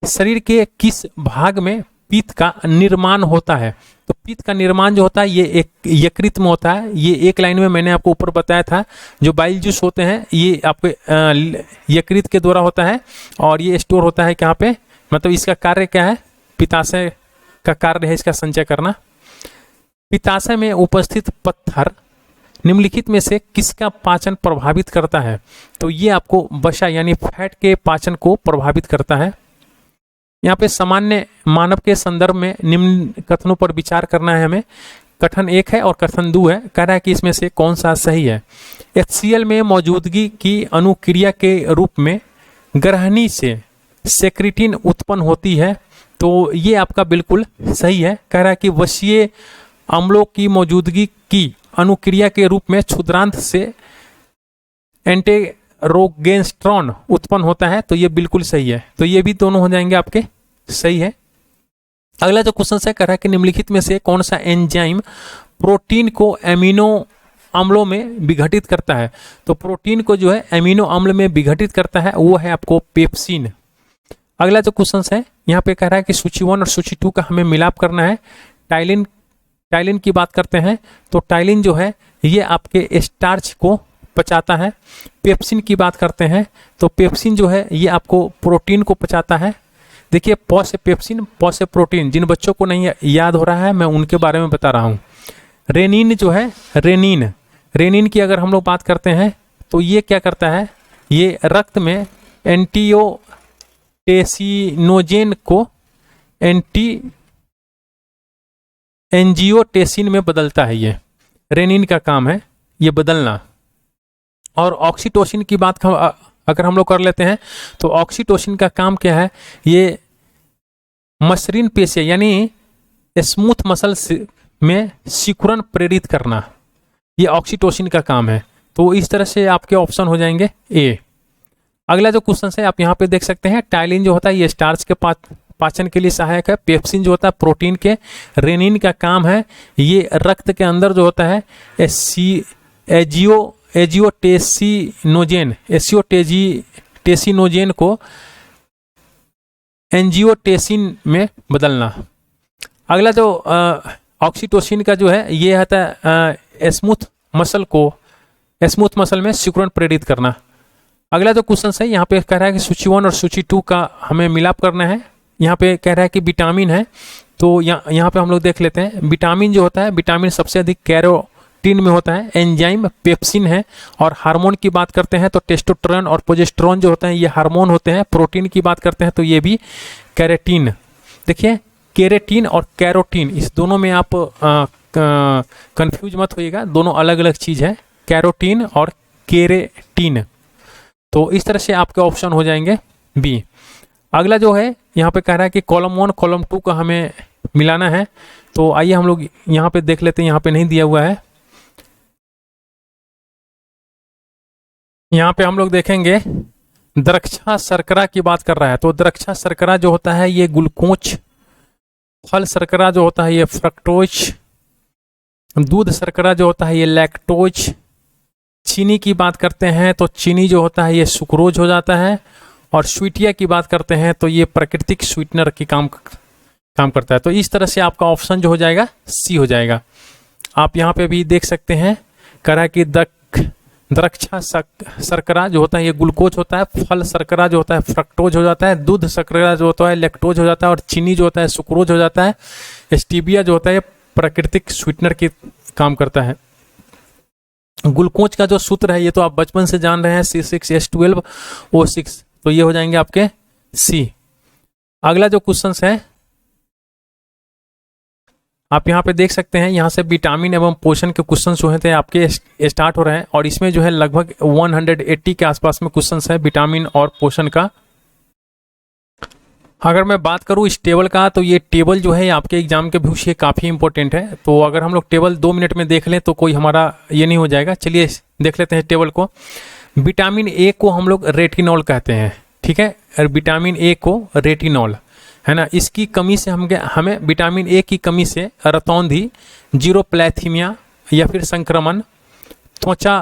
Speaker 1: शरीर के किस भाग में पित्त का निर्माण होता है? तो पित्त का निर्माण जो होता है ये एक यकृत में होता है। ये एक लाइन में मैंने आपको ऊपर बताया था, जो बाइल जूस होते हैं ये आपके यकृत के द्वारा होता है और ये स्टोर होता है कहाँ पे? मतलब इसका कार्य क्या है? पित्ताशय का कार्य है इसका संचय करना। पित्ताशय में उपस्थित पत्थर निम्नलिखित में से किसका पाचन प्रभावित करता है? तो ये आपको वसा यानी फैट के पाचन को प्रभावित करता है। यहाँ पे सामान्य मानव के संदर्भ में निम्न कथनों पर विचार करना है हमें। कथन 1 है और कथन 2 है। कह रहा है कि इसमें से कौन सा सही है? HCl में मौजूदगी की अनुक्रिया के रूप में ग्रहणी से सेक्रेटिन उत्पन्न होती है। तो ये आपका बिल्कुल सही है। कह रहा है कि वसीय अम्लों की मौजूदगी की अनुक्रिया के रूप में क्षुद्रांत से एंटेरोगेस्ट्रॉन उत्पन्न होता है। तो ये बिल्कुल सही है। तो ये भी दोनों हो जाएंगे आपके सही है। अगला जो क्वेश्चन है कह रहा है कि निम्नलिखित में से कौन सा एंजाइम प्रोटीन को एमिनो अम्लों में विघटित करता है? तो प्रोटीन को जो है एमिनो अम्ल में विघटित करता है वो है आपको पेप्सिन। अगला जो क्वेश्चन है यहाँ पे कह रहा है कि सूची 1 और सूची 2 का हमें मिलाप करना है। टाइलिन की बात करते हैं तो टाइलिन जो है ये आपके स्टार्च को पचाता है। पेप्सिन की बात करते हैं तो पेप्सिन जो है ये आपको प्रोटीन को पचाता है। देखिए प से पेप्सिन, प से प्रोटीन। जिन बच्चों को नहीं याद हो रहा है मैं उनके बारे में बता रहा हूँ। रेनिन जो है, रेनिन की अगर हम लोग बात करते हैं तो ये क्या करता है? ये रक्त में एंजियोटेसिनोजेन को एंजियोटेसिन में बदलता है। ये रेनिन का काम है ये बदलना। और ऑक्सीटोसिन की बात अगर हम लोग कर लेते हैं तो ऑक्सीटोसिन का काम क्या है? ये मसृण पेशियां यानी स्मूथ मसल में सिकुड़न प्रेरित करना, ये ऑक्सीटोसिन का काम है। तो इस तरह से आपके ऑप्शन हो जाएंगे ए। अगला जो क्वेश्चन है आप यहाँ पे देख सकते हैं, टाइलिन जो होता है ये स्टार्च के पाचन के लिए सहायक है। पेप्सिन जो होता है प्रोटीन के। रेनिन का काम है ये रक्त के अंदर जो होता है एजियोटेसिनोजेन को एंजियोटेसिन में बदलना। अगला जो ऑक्सीटोसिन का जो है ये होता है स्मूथ मसल में सिकुड़न प्रेरित करना। अगला जो क्वेश्चन है यहाँ पे कह रहा है कि सूची 1 और सूची 2 का हमें मिलाप करना है। यहाँ पे कह रहा है कि विटामिन है तो यहाँ पे हम लोग देख लेते हैं। विटामिन जो होता है, विटामिन सबसे अधिक कैरोटीन में होता है। एंजाइम पेप्सिन है। और हार्मोन की बात करते हैं तो टेस्टोस्टेरोन और प्रोजेस्टेरोन जो होते हैं ये हार्मोन होते हैं। प्रोटीन की बात करते हैं तो ये भी कैरेटीन। देखिए केरेटीन और कैरोटीन इस दोनों में आप कंफ्यूज मत होइएगा, दोनों अलग अलग चीज है, कैरोटीन और केरेटीन। तो इस तरह से आपके ऑप्शन हो जाएंगे बी। अगला जो है यहाँ पे कह रहा है कि कॉलम 1 कॉलम 2 का हमें मिलाना है। तो आइए हम लोग यहाँ पे देख लेते हैं। यहाँ पे नहीं दिया हुआ है। यहाँ पे हम लोग देखेंगे द्रक्षा शर्करा की बात कर रहा है। तो द्रक्षा शर्करा जो होता है ये ग्लूकोज, फल शर्करा जो होता है ये फ्रक्टोज, दूध शर्करा जो होता है ये लैक्टोज, चीनी की बात करते हैं तो चीनी जो होता है ये सुक्रोज हो जाता है, और स्वीटिया की बात करते हैं तो ये प्राकृतिक स्वीटनर की काम काम करता है। तो इस तरह से आपका ऑप्शन जो हो जाएगा सी हो जाएगा। आप यहाँ पे भी देख सकते हैं, कह रहा है कि द्रक्षा शर्करा जो होता है ये ग्लूकोज होता है, फल शर्करा जो होता है फ्रक्टोज हो जाता है, दूध शर्करा जो होता है लैक्टोज हो जाता है, और चीनी जो होता है सुक्रोज हो जाता है, स्टीविया जो होता है प्राकृतिक स्वीटनर की काम करता है। ग्लूकोज का जो सूत्र है ये तो आप बचपन से जान रहे हैं, C6H12O6, तो ये हो जाएंगे आपके सी। अगला जो क्वेश्चन है आप यहाँ पे देख सकते हैं, यहाँ से विटामिन एवं पोषण के क्वेश्चन जो हैं आपके स्टार्ट हो रहे हैं, और इसमें जो है लगभग 180 के आसपास में क्वेश्चन है विटामिन और पोषण का। अगर मैं बात करूँ इस टेबल का, तो ये टेबल जो है आपके एग्जाम के व्यू से काफ़ी इंपॉर्टेंट है। तो अगर हम लोग टेबल 2 मिनट में देख लें तो कोई हमारा ये नहीं हो जाएगा। चलिए देख लेते हैं टेबल को। विटामिन ए को हम लोग रेटिनॉल कहते हैं, ठीक है, विटामिन ए को रेटिनॉल है ना। इसकी कमी से हमें विटामिन ए की कमी से रतौंधी, जीरोप्लैथीमिया या फिर संक्रमण, त्वचा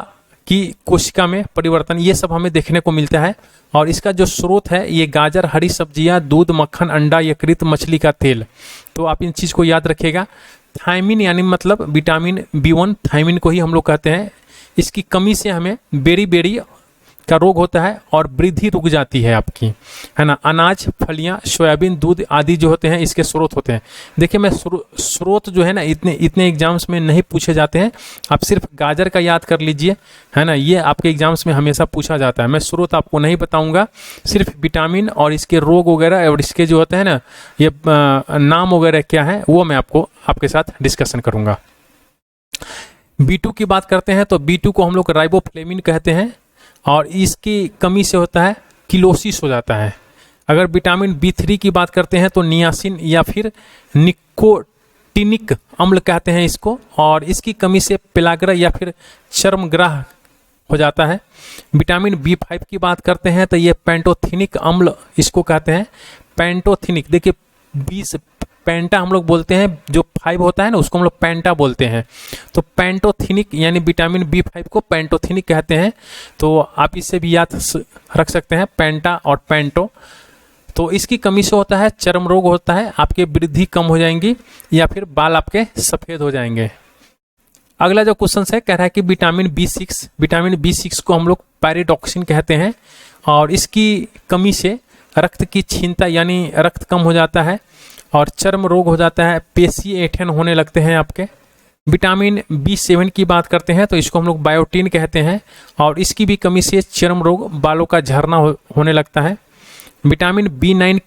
Speaker 1: की कोशिका में परिवर्तन, ये सब हमें देखने को मिलता है। और इसका जो स्रोत है ये गाजर, हरी सब्जियां, दूध, मक्खन, अंडा, यकृत, मछली का तेल। तो आप इन चीज़ को याद रखिएगा। थायमिन यानी मतलब विटामिन B1 थायमिन को ही हम लोग कहते हैं। इसकी कमी से हमें बेरी का रोग होता है और वृद्धि रुक जाती है आपकी, है ना। अनाज, फलियां, सोयाबीन, दूध आदि जो होते हैं इसके स्रोत होते हैं। देखिए मैं स्रोत जो है ना इतने एग्जाम्स में नहीं पूछे जाते हैं। आप सिर्फ गाजर का याद कर लीजिए, है ना, ये आपके एग्जाम्स में हमेशा पूछा जाता है। मैं स्रोत आपको नहीं बताऊंगा, सिर्फ विटामिन और इसके रोग वगैरह और इसके जो होते हैं ना ये नाम वगैरह क्या है वो मैं आपके साथ डिस्कशन करूंगा। B2 की बात करते हैं तो B2 को हम लोग राइबोफ्लेविन कहते हैं, और इसकी कमी से होता है किलोसिस हो जाता है। अगर विटामिन B3 की बात करते हैं तो नियासिन या फिर निकोटिनिक अम्ल कहते हैं इसको, और इसकी कमी से पेलाग्रा या फिर चर्मग्राह हो जाता है। विटामिन B5 की बात करते हैं तो ये पेंटोथिनिक अम्ल इसको कहते हैं। पेंटोथिनिक, देखिए 20 पेंटा हम लोग बोलते हैं, जो 5 होता है ना उसको हम लोग पेंटा बोलते हैं। तो पेंटोथिनिक यानी विटामिन B5 को पेंटोथिनिक कहते हैं। तो आप इससे भी याद रख सकते हैं, पेंटा और पेंटो। तो इसकी कमी से होता है चर्म रोग होता है, आपके वृद्धि कम हो जाएंगी या फिर बाल आपके सफ़ेद हो जाएंगे। अगला जो क्वेश्चन है कह रहा है कि विटामिन B6 को हम लोग पैराडॉक्सिन कहते हैं, और इसकी कमी से रक्त की क्षीणता यानी रक्त कम हो जाता है और चर्म रोग हो जाता है, पेशी ऐंठन होने लगते हैं आपके। विटामिन B7 की बात करते हैं तो इसको हम लोग बायोटीन कहते हैं, और इसकी भी कमी से चर्म रोग, बालों का झड़ना होने लगता है। विटामिन B9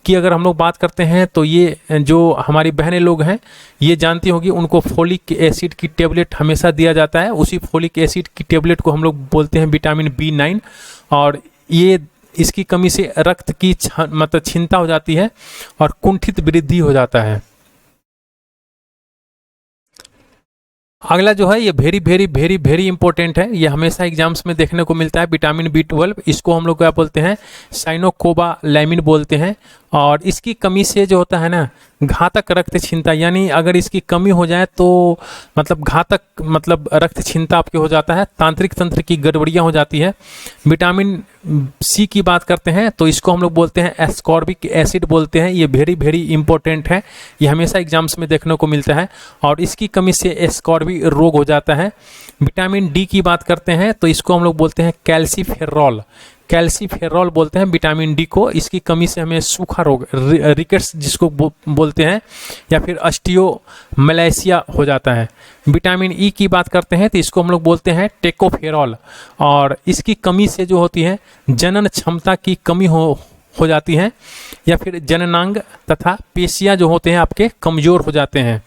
Speaker 1: की अगर हम लोग बात करते हैं तो ये जो हमारी बहनें लोग हैं ये जानती होगी, उनको फोलिक एसिड की टेबलेट हमेशा दिया जाता है। उसी फोलिक एसिड की टेबलेट को हम लोग बोलते हैं विटामिन B9, और ये इसकी कमी से रक्त की मतलब क्षीणता हो जाती है और कुंठित वृद्धि हो जाता है। अगला जो है ये वेरी इंपॉर्टेंट है, ये हमेशा एग्जाम्स में देखने को मिलता है। विटामिन B12 इसको हम लोग क्या बोलते हैं, साइनोकोबालैमिन बोलते हैं, और इसकी कमी से जो होता है ना घातक रक्त क्षीणता, यानी अगर इसकी कमी हो जाए तो मतलब घातक मतलब रक्त क्षीणता आपके हो जाता है, तांत्रिक तंत्र की गड़बड़ियाँ हो जाती है। विटामिन C की बात करते हैं तो इसको हम लोग बोलते हैं एस्कॉर्बिक एसिड बोलते हैं, ये वेरी इंपॉर्टेंट है, ये हमेशा एग्जाम्स में देखने को मिलता है, और इसकी कमी से एस्कॉर्बी रोग हो जाता है। विटामिन D की बात करते हैं तो इसको हम लोग बोलते हैं कैल्सीफेरॉल बोलते हैं विटामिन D को, इसकी कमी से हमें सूखा रोग, रिकेट्स जिसको बोलते हैं, या फिर ऑस्टियोमैलासिया हो जाता है। विटामिन E की बात करते हैं तो इसको हम लोग बोलते हैं टेकोफेरॉल, और इसकी कमी से जो होती है जनन क्षमता की कमी हो जाती है, या फिर जननांग तथा पेशियां जो होते हैं आपके कमज़ोर हो जाते हैं।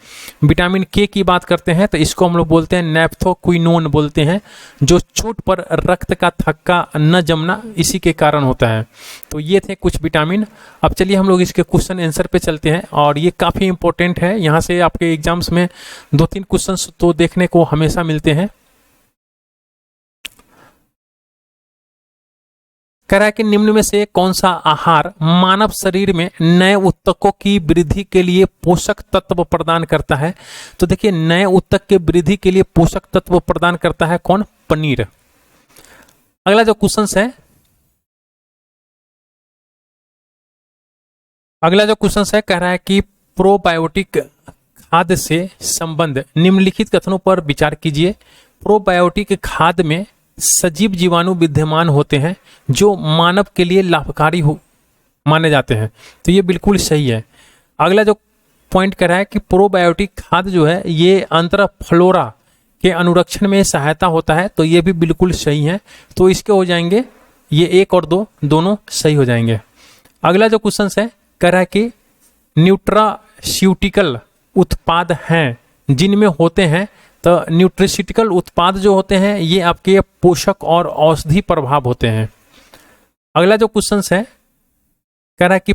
Speaker 1: विटामिन K की बात करते हैं तो इसको हम लोग बोलते हैं नैप्थोक्विनोन बोलते हैं, जो चोट पर रक्त का थक्का न जमना इसी के कारण होता है। तो ये थे कुछ विटामिन। अब चलिए हम लोग इसके क्वेश्चन आंसर पे चलते हैं, और ये काफ़ी इंपॉर्टेंट है, यहाँ से आपके एग्जाम्स में 2-3 क्वेश्चन तो देखने को हमेशा मिलते हैं। कह रहा है कि निम्न में से कौन सा आहार मानव शरीर में नए ऊतकों की वृद्धि के लिए पोषक तत्व प्रदान करता है। तो देखिए नए ऊतक के वृद्धि के लिए पोषक तत्व प्रदान करता है कौन, पनीर। अगला जो क्वेश्चन है कह रहा है कि प्रोबायोटिक खाद्य से संबंध निम्नलिखित कथनों पर विचार कीजिए। प्रोबायोटिक खाद्य में सजीव जीवाणु विद्यमान होते हैं जो मानव के लिए लाभकारी हो माने जाते हैं, तो ये बिल्कुल सही है। अगला जो पॉइंट कर रहा है कि प्रोबायोटिक खाद्य जो है ये अंतर फ्लोरा के अनुरक्षण में सहायता होता है, तो ये भी बिल्कुल सही है। तो इसके हो जाएंगे ये 1 और 2 दोनों सही हो जाएंगे। अगला जो क्वेश्चन है कह रहा है कि न्यूट्रास्यूटिकल उत्पाद हैं जिनमें होते हैं, तो न्यूट्रिशिटिकल उत्पाद जो होते हैं ये आपके पोषक और औषधि प्रभाव होते हैं। अगला जो क्वेश्चन है कह रहा है कि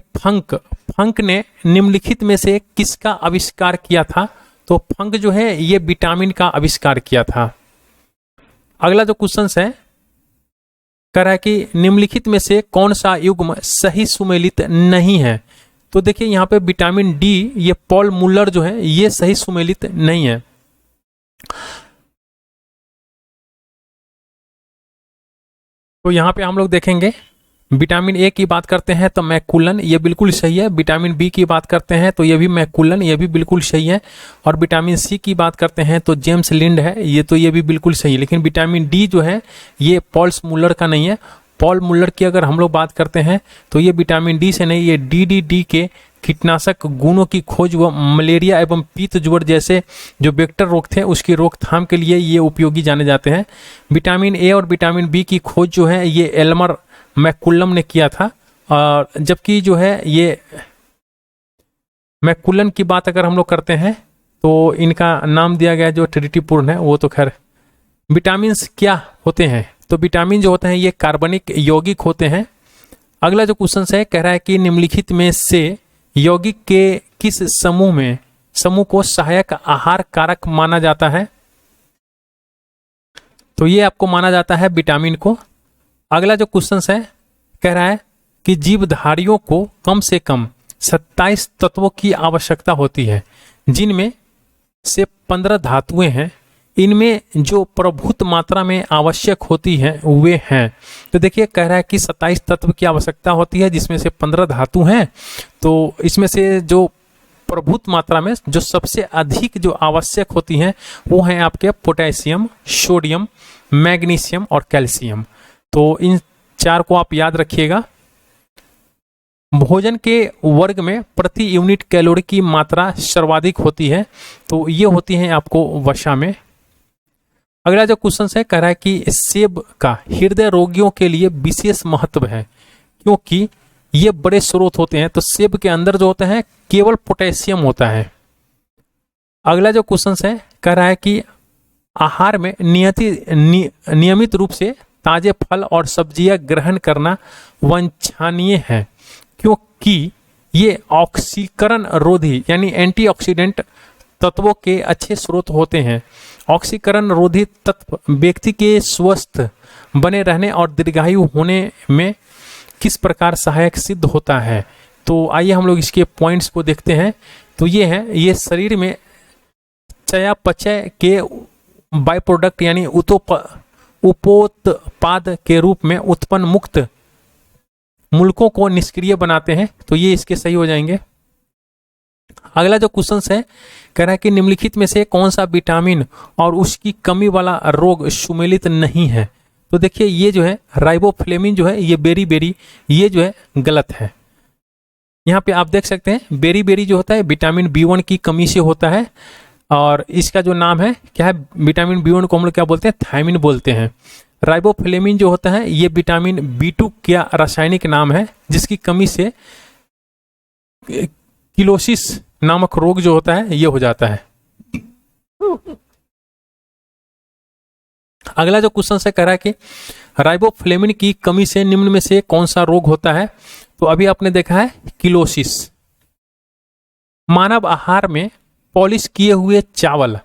Speaker 1: फंक ने निम्नलिखित में से किसका आविष्कार किया था, तो फंक जो है ये विटामिन का आविष्कार किया था। अगला जो क्वेश्चन है कह रहा है कि निम्नलिखित में से कौन सा युग्म सही सुमेलित नहीं है, तो देखिए यहाँ पे विटामिन डी ये पॉल मुलर जो है ये सही सुमेलित नहीं है। तो यहाँ पे हम लोग देखेंगे विटामिन ए की बात करते हैं तो मैकुलन ये बिल्कुल सही है। विटामिन बी की बात करते हैं तो ये भी मैकुलन ये भी बिल्कुल सही है। और विटामिन सी की बात करते हैं तो जेम्स लिंड है ये भी बिल्कुल सही है। लेकिन विटामिन डी जो है ये पॉल्स मुलर का नहीं है। पॉल मुलर की अगर हम लोग बात करते हैं तो ये विटामिन डी से नहीं, ये डीडीडी के कीटनाशक गुणों की खोज व मलेरिया एवं पीत ज्वर जैसे जो वेक्टर रोग थे उसकी रोकथाम के लिए ये उपयोगी जाने जाते हैं। विटामिन ए और विटामिन बी की खोज जो है ये एल्मर मैकुलम ने किया था। और जबकि जो है ये मैकुलन की बात अगर हम लोग करते हैं तो इनका नाम दिया गया जो त्रुटिपूर्ण है वो तो खैर। विटामिन क्या होते हैं, तो विटामिन जो होते हैं ये कार्बनिक यौगिक होते हैं। अगला जो क्वेश्चन है कह रहा है कि निम्नलिखित में से यौगिक के किस समूह को सहायक आहार कारक माना जाता है, तो ये आपको माना जाता है विटामिन को। अगला जो क्वेश्चन है कह रहा है कि जीवधारियों को कम से कम 27 तत्वों की आवश्यकता होती है जिनमें से 15 धातुएं हैं। इनमें जो प्रभुत मात्रा में आवश्यक होती हैं वे हैं, तो देखिए कह रहा है कि 27 तत्व की आवश्यकता होती है जिसमें से 15 धातु हैं। तो इसमें से जो प्रभुत मात्रा में जो सबसे अधिक जो आवश्यक होती हैं वो हैं आपके पोटेशियम, सोडियम, मैग्नीशियम और कैल्शियम। तो इन 4 को आप याद रखिएगा। भोजन के वर्ग में प्रति यूनिट कैलोरी की मात्रा सर्वाधिक होती है, तो ये होती है आपको वसा में। अगला जो क्वेश्चन है कह रहा है कि सेब का हृदय रोगियों के लिए विशेष महत्व है क्योंकि ये बड़े स्रोत होते हैं। तो सेब के अंदर जो होता है केवल पोटेशियम होता है। अगला जो क्वेश्चन है कह रहा है कि आहार में नियमित रूप से ताजे फल और सब्जियां ग्रहण करना वांछनीय है क्योंकि ये ऑक्सीकरण रोधी यानी एंटीऑक्सीडेंट तत्वों के अच्छे स्रोत होते हैं। ऑक्सीकरण रोधी तत्व व्यक्ति के स्वस्थ बने रहने और दीर्घायु होने में किस प्रकार सहायक सिद्ध होता है, तो आइए हम लोग इसके पॉइंट्स को देखते हैं। तो ये है, ये शरीर में चयापचय के बाय प्रोडक्ट यानी उपोत्पाद के रूप में उत्पन्न मुक्त मूलकों को निष्क्रिय बनाते हैं, तो ये इसके सही हो जाएंगे। अगला जो क्वेश्चन है कह रहा है कि निम्नलिखित में से कौन सा विटामिन और उसकी कमी वाला रोग सुमेलित नहीं है, तो देखिए ये जो है राइबोफ्लेविन जो है ये बेरी ये जो है गलत है। यहाँ पे आप देख सकते हैं बेरी जो होता है विटामिन B1 की कमी से होता है और इसका जो नाम है क्या है, विटामिन B1 को हम लोग क्या बोलते हैं, थायमिन बोलते हैं। राइबोफ्लेविन जो होता है ये विटामिन B2 का रासायनिक नाम है जिसकी कमी से किलोसिस नामक रोग जो होता है ये हो जाता है। अगला जो क्वेश्चन से कह रहा है कि राइबोफ्लेविन की कमी से निम्न में से कौन सा रोग होता है, तो अभी आपने देखा है किलोसिस। मानव आहार में पॉलिश किए हुए चावल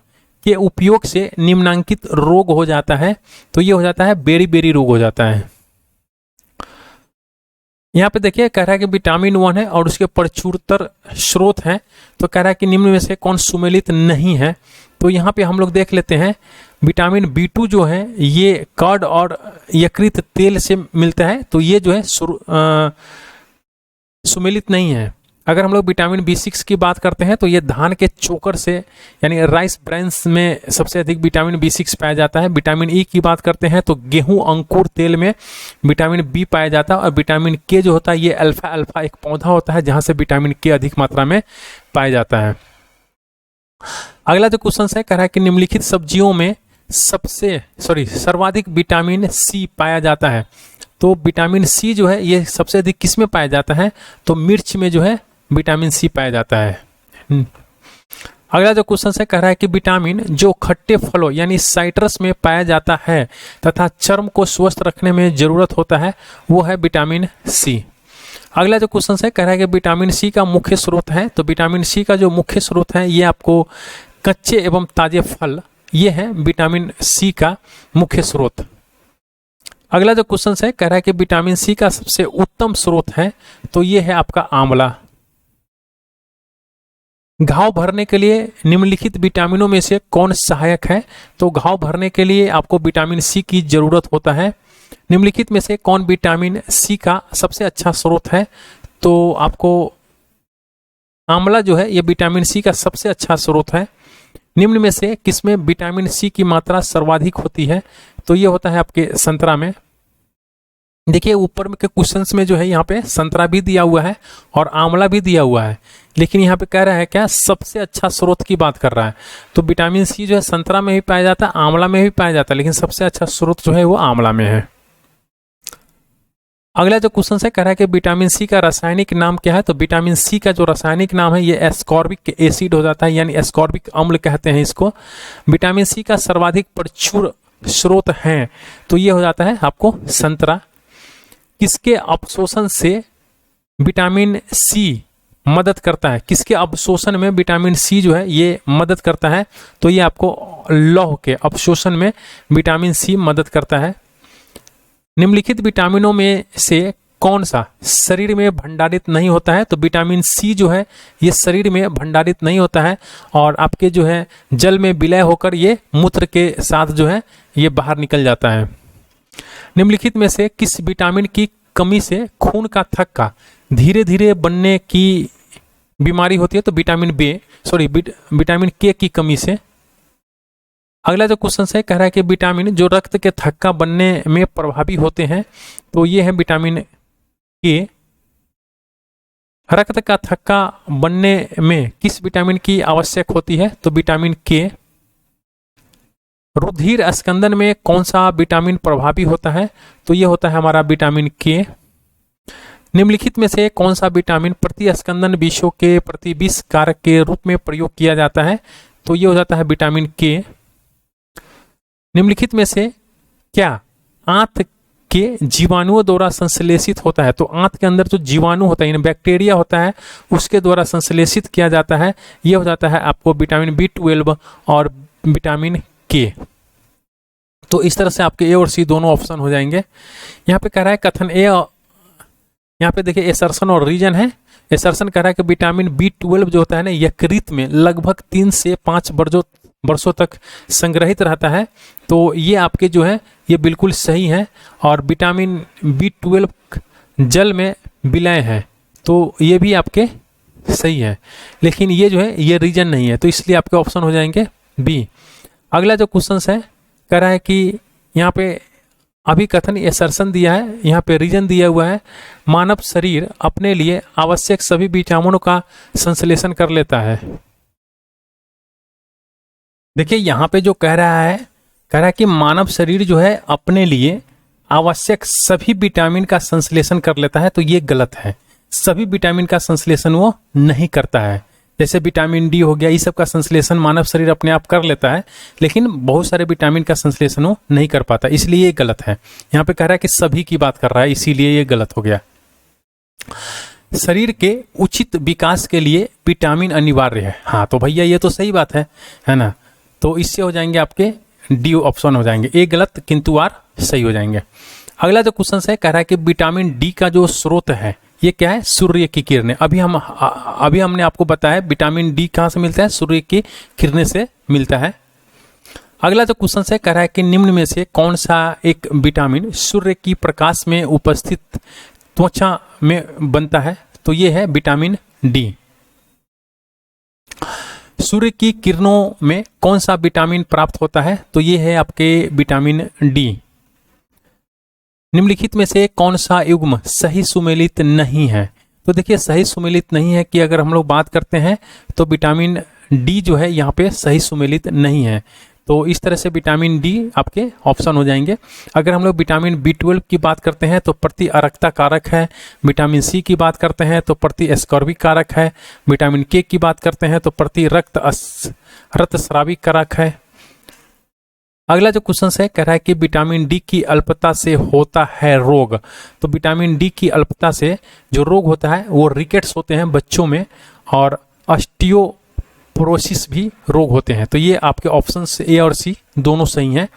Speaker 1: के उपयोग से निम्नांकित रोग हो जाता है, तो ये हो जाता है बेरी रोग हो जाता है। यहाँ पे देखिए कह रहा है कि विटामिन 1 है और उसके प्रचुरतर स्रोत हैं, तो कह रहा है कि निम्न में से कौन सुमेलित नहीं है, तो यहाँ पे हम लोग देख लेते हैं विटामिन B2 जो है ये कर्ड और यकृत तेल से मिलता है, तो ये जो है सुमेलित नहीं है। अगर हम लोग विटामिन B6 की बात करते हैं तो ये धान के चोकर से यानी राइस ब्रांस में सबसे अधिक विटामिन B6 पाया जाता है। विटामिन E की बात करते हैं तो गेहूं अंकुर तेल में विटामिन B पाया जाता है। और विटामिन K जो होता है ये अल्फा अल्फा एक पौधा होता है जहां से विटामिन K अधिक मात्रा में पाया जाता है। अगला जो क्वेश्चन है कह रहा है कि निम्नलिखित सब्जियों में सर्वाधिक विटामिन C पाया जाता है। तो विटामिन C जो है ये सबसे अधिक किस में पाया जाता है, तो मिर्च में जो है विटामिन C पाया जाता है। अगला जो क्वेश्चन है कह रहा है कि विटामिन जो खट्टे फलों यानी साइट्रस में पाया जाता है तथा चर्म को स्वस्थ रखने में जरूरत होता है वो है विटामिन C। अगला जो क्वेश्चन है कह रहा है कि विटामिन C का मुख्य स्रोत है। तो विटामिन C का जो मुख्य स्रोत है ये आपको कच्चे एवं ताजे फल, ये है विटामिन C का मुख्य स्रोत। अगला जो क्वेश्चन है कह रहा है कि विटामिन C का सबसे उत्तम स्रोत है, तो ये है आपका आंवला। घाव भरने के लिए निम्नलिखित विटामिनों में से कौन सहायक है, तो घाव भरने के लिए आपको विटामिन C की जरूरत होता है। निम्नलिखित में से कौन विटामिन C का सबसे अच्छा स्रोत है, तो आपको आंवला जो है ये विटामिन C का सबसे अच्छा स्रोत है। निम्न में से किसमें विटामिन C की मात्रा सर्वाधिक होती है, तो ये होता है आपके संतरा में। देखिए ऊपर के क्वेश्चंस में जो है यहाँ पे संतरा भी दिया हुआ है और आंवला भी दिया हुआ है, लेकिन यहाँ पे कह रहा है क्या सबसे अच्छा स्रोत की बात कर रहा है। तो विटामिन C जो है संतरा में भी पाया जाता है, आंवला में भी पाया जाता है, लेकिन सबसे अच्छा स्रोत जो है वो आंवला में है। अगला जो क्वेश्चन है कह रहा है कि विटामिन C का रासायनिक नाम क्या है, तो विटामिन C का जो रासायनिक नाम है ये एस्कॉर्बिक एसिड हो जाता है, यानी एस्कॉर्बिक अम्ल कहते हैं इसको। विटामिन C का सर्वाधिक प्रचुर स्रोत है, तो ये हो जाता है आपको संतरा। किसके अवशोषण से विटामिन C मदद करता है, किसके अवशोषण में विटामिन C जो है ये मदद करता है, तो ये आपको लौह के अवशोषण में विटामिन C मदद करता है। निम्नलिखित विटामिनों में से कौन सा शरीर में भंडारित नहीं होता है, तो विटामिन C जो है ये शरीर में भंडारित नहीं होता है और आपके जो है जल में विलय होकर ये मूत्र के साथ जो है ये बाहर निकल जाता है। निम्नलिखित में से किस विटामिन की कमी से खून का थक्का धीरे धीरे बनने की बीमारी होती है, तो विटामिन K की कमी से। अगला जो क्वेश्चन है कह रहा है कि विटामिन जो रक्त के थक्का बनने में प्रभावी होते हैं, तो ये है विटामिन K। रक्त का थक्का बनने में किस विटामिन की आवश्यक होती है, तो विटामिन K। रुधिर स्कंदन में कौन सा विटामिन प्रभावी होता है, तो ये होता है हमारा विटामिन K। निम्नलिखित में से कौन सा विटामिन प्रतिस्कंदन विषों के प्रति विष कारक के रूप में प्रयोग किया जाता है, तो ये हो जाता है विटामिन K। निम्नलिखित में से क्या आंत के जीवाणुओं द्वारा संश्लेषित होता है, तो आंत के अंदर जो जीवाणु होता है यानी बैक्टीरिया होता है उसके द्वारा संश्लेषित किया जाता है, ये हो जाता है आपको विटामिन B12 और विटामिन K। तो इस तरह से आपके A और C दोनों ऑप्शन हो जाएंगे। यहाँ पे कह रहा है कथन ए, यहाँ पे देखिए एसर्शन और रीजन है। एसर्शन कह रहा है कि विटामिन B12 जो होता है ना यकृत में लगभग 3 से 5 वर्षों तक संग्रहित रहता है, तो ये आपके जो है ये बिल्कुल सही है। और विटामिन B12 जल में विलय है, तो ये भी आपके सही है, लेकिन ये जो है ये रीजन नहीं है, तो इसलिए आपके ऑप्शन हो जाएंगे B। अगला जो क्वेश्चन है कह रहा है कि यहाँ पे अभी कथन एसर्शन दिया है, यहाँ पे रीजन दिया हुआ है मानव शरीर अपने लिए आवश्यक सभी विटामिनों का संश्लेषण कर लेता है। देखिए यहाँ पे जो कह रहा है कि मानव शरीर जो है अपने लिए आवश्यक सभी विटामिन का संश्लेषण कर लेता है, तो ये गलत है। सभी विटामिन का संश्लेषण वो नहीं करता है। जैसे विटामिन डी हो गया, इस सब का संश्लेषण मानव शरीर अपने आप कर लेता है, लेकिन बहुत सारे विटामिन का संश्लेषण वो नहीं कर पाता, इसलिए ये गलत है। यहाँ पे कह रहा है कि सभी की बात कर रहा है, इसीलिए ये गलत हो गया। शरीर के उचित विकास के लिए विटामिन अनिवार्य है, हाँ तो भैया ये तो सही बात है ना। तो इससे हो जाएंगे आपके डी ऑप्शन हो जाएंगे, ए गलत किंतु आर सही हो जाएंगे। अगला जो क्वेश्चन है कह रहा है कि विटामिन डी का जो स्रोत है ये क्या है, सूर्य की किरणें। अभी हमने आपको बताया विटामिन डी कहाँ से मिलता है, सूर्य की किरणें से मिलता है। अगला जो क्वेश्चन है कह रहा है कि निम्न में से कौन सा एक विटामिन सूर्य की प्रकाश में उपस्थित त्वचा में बनता है, तो ये है विटामिन डी। सूर्य की किरणों में कौन सा विटामिन प्राप्त होता है? तो ये है आपके विटामिन डी। निम्नलिखित में से कौन सा युग्म सही सुमेलित नहीं है? तो देखिए सही सुमेलित नहीं है कि अगर हम लोग बात करते हैं तो विटामिन डी जो है यहाँ पे सही सुमेलित नहीं है। तो इस तरह से विटामिन डी आपके ऑप्शन हो जाएंगे। अगर हम लोग विटामिन B12 की बात करते हैं तो प्रति अरक्ता कारक है। विटामिन सी की बात करते हैं तो प्रति स्कर्वी कारक है। विटामिन के की बात करते हैं तो प्रति रक्तस्रावी कारक है। अगला जो क्वेश्चन है कह रहा है कि विटामिन डी की अल्पता से होता है रोग। तो विटामिन डी की अल्पता से जो रोग होता है वो रिकेट्स होते हैं बच्चों में, और ऑस्टियोपोरोसिस भी रोग होते हैं। तो ये आपके ऑप्शंस ए और सी दोनों सही हैं।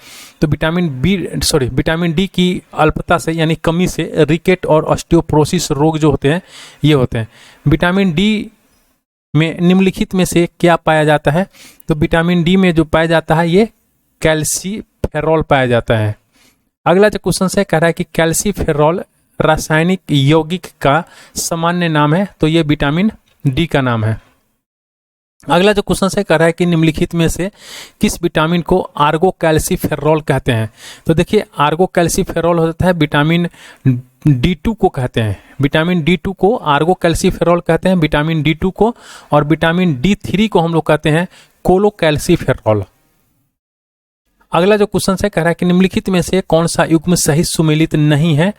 Speaker 1: तो विटामिन डी की अल्पता से यानी कमी से रिकेट और ऑस्टियोपोरोसिस रोग जो होते हैं ये होते हैं। विटामिन डी में निम्नलिखित में से क्या पाया जाता है? तो विटामिन डी में जो पाया जाता है ये कैल्सीफेरॉल पाया जाता है। अगला जो क्वेश्चन है कह रहा है कि कैल्सीफेरॉल रासायनिक यौगिक का सामान्य नाम है। तो ये विटामिन डी का नाम है। अगला जो क्वेश्चन है कह रहा है कि निम्नलिखित में से किस विटामिन को आर्गो कैल्सीफेरॉल कहते हैं? तो देखिए आर्गो कैल्सीफेरॉल होता है विटामिन D2 को कहते हैं। विटामिन D2 को आर्गो कैल्सीफेरॉल कहते हैं, विटामिन D2 को, और विटामिन D3 को हम लोग कहते हैं कोलो कैल्सीफेरॉल। अगला जो क्वेश्चन है कह रहा है कि निम्नलिखित में से कौन सा युग्म सही सुमेलित नहीं है?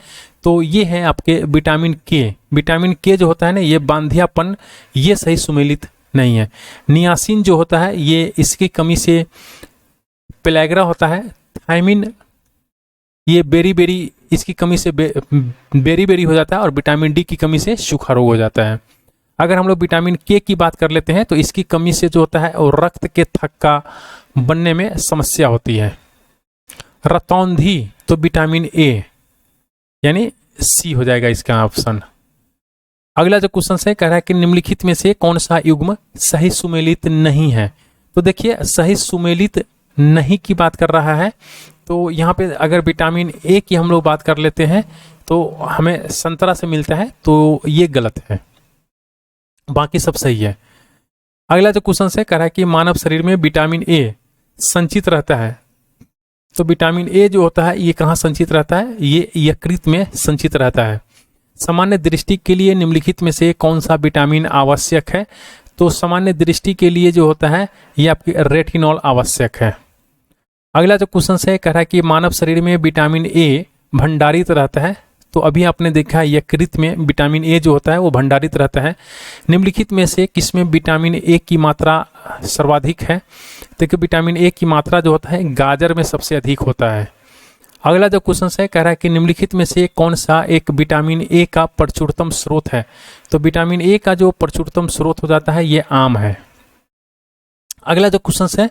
Speaker 1: तो ये है आपके विटामिन के। विटामिन के जो होता है ना ये बांधियापन, ये सही सुमेलित नहीं है। नियासिन जो होता है ये इसकी कमी से पेलैग्रा होता है। थायमिन ये बेरी इसकी कमी से बेरी हो जाता है, और विटामिन डी की कमी से सूखा रोग हो जाता है। अगर हम लोग विटामिन के की बात कर लेते हैं तो इसकी कमी से जो होता है वो रक्त के थक्का बनने में समस्या होती है। रतौंधी तो विटामिन ए यानी सी हो जाएगा इसका ऑप्शन। अगला जो क्वेश्चन है कह रहा है कि निम्नलिखित में से कौन सा युग्म सही सुमेलित नहीं है? तो देखिए सही सुमेलित नहीं की बात कर रहा है। तो यहाँ पे अगर विटामिन ए की हम लोग बात कर लेते हैं तो हमें संतरा से मिलता है, तो ये गलत है, बाकी सब सही है। अगला जो क्वेश्चन है कह रहा है कि मानव शरीर में विटामिन ए संचित रहता है। तो विटामिन ए जो होता है ये कहाँ संचित रहता है? ये यकृत में संचित रहता है। सामान्य दृष्टि के लिए निम्नलिखित में से कौन सा विटामिन आवश्यक है? तो सामान्य दृष्टि के लिए जो होता है ये आपकी रेटिनॉल आवश्यक है। अगला जो क्वेश्चन है कह रहा है कि मानव शरीर में विटामिन ए भंडारित रहता है। तो अभी आपने देखा है यकृत में विटामिन ए जो होता है वो भंडारित रहता है। निम्नलिखित में से किसमें विटामिन ए की मात्रा सर्वाधिक है? देखिए विटामिन ए की मात्रा जो होता है गाजर में सबसे अधिक होता है। अगला जो क्वेश्चन है कह रहा है कि निम्नलिखित में से कौन सा एक विटामिन ए का प्रचुरतम स्रोत है? तो विटामिन ए का जो प्रचुरतम स्रोत हो जाता है ये आम है। अगला जो क्वेश्चन है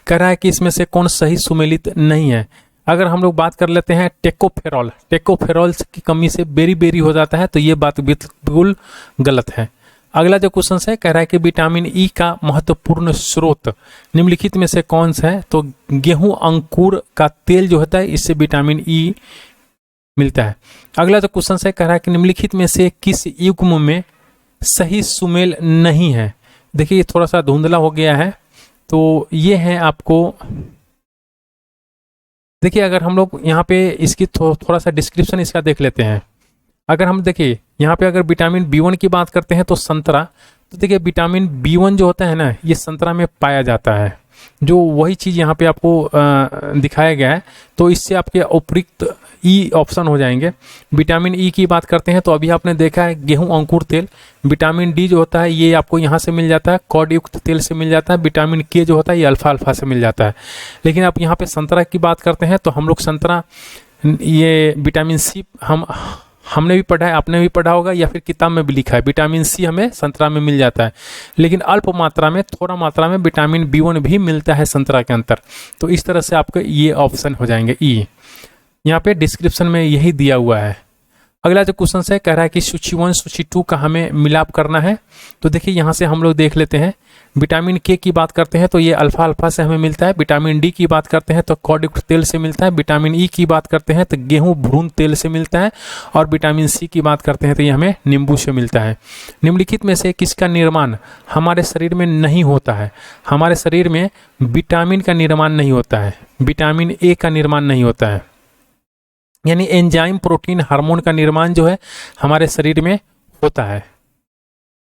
Speaker 1: कह रहा है कि इसमें से कौन सही सुमेलित नहीं है? अगर हम लोग बात कर लेते हैं टेकोफेरॉल की कमी से बेरी हो जाता है, तो ये बात बिल्कुल गलत है। अगला जो क्वेश्चन है कह रहा है कि विटामिन ई का महत्वपूर्ण स्रोत निम्नलिखित में से कौन सा है? तो गेहूं अंकुर का तेल जो होता है इससे विटामिन ई मिलता है। अगला जो क्वेश्चन है कह रहा है कि निम्नलिखित में से किस युग्म में सही सुमेल नहीं है? देखिए ये थोड़ा सा धुंधला हो गया है, तो ये है आपको, देखिए अगर हम लोग यहाँ पे इसकी थोड़ा सा डिस्क्रिप्शन इसका देख लेते हैं। अगर हम देखिए यहाँ पे अगर विटामिन B1 की बात करते हैं तो संतरा, तो देखिए विटामिन B1 जो होता है ना ये संतरा में पाया जाता है, जो वही चीज़ यहाँ पे आपको दिखाया गया है। तो इससे आपके उपयुक्त ई ऑप्शन हो जाएंगे। विटामिन ई की बात करते हैं तो अभी आपने देखा है गेहूं अंकुर तेल। विटामिन डी जो होता है ये आपको यहाँ से मिल जाता है, कॉड युक्त तेल से मिल जाता है। विटामिन के जो होता है ये अल्फा से मिल जाता है। लेकिन आप यहाँ पे संतरा की बात करते हैं तो हम लोग संतरा, ये विटामिन सी हमने भी पढ़ा है, आपने भी पढ़ा होगा या फिर किताब में भी लिखा है, विटामिन सी हमें संतरा में मिल जाता है। लेकिन अल्प मात्रा में, थोड़ा मात्रा में विटामिन B1 भी मिलता है संतरा के अंदर। तो इस तरह से आपके ये ऑप्शन हो जाएंगे ई। यहाँ पे डिस्क्रिप्शन में यही दिया हुआ है। अगला जो क्वेश्चन है कह रहा है कि सूची 1 सूची 2 का हमें मिलाप करना है। तो देखिए यहाँ से हम लोग देख लेते हैं। विटामिन के की बात करते हैं तो ये अल्फा अल्फा से हमें मिलता है। विटामिन डी की बात करते हैं तो कॉड युक्त तेल से मिलता है। विटामिन ई की बात करते हैं तो गेहूं भ्रूण तेल से मिलता है। और विटामिन सी की बात करते हैं तो ये हमें नींबू से मिलता है। निम्नलिखित में से किसका निर्माण हमारे शरीर में नहीं होता है? हमारे शरीर में विटामिन का निर्माण नहीं होता है, विटामिन ए का निर्माण नहीं होता है। यानी एंजाइम प्रोटीन हार्मोन का निर्माण जो है हमारे शरीर में होता है।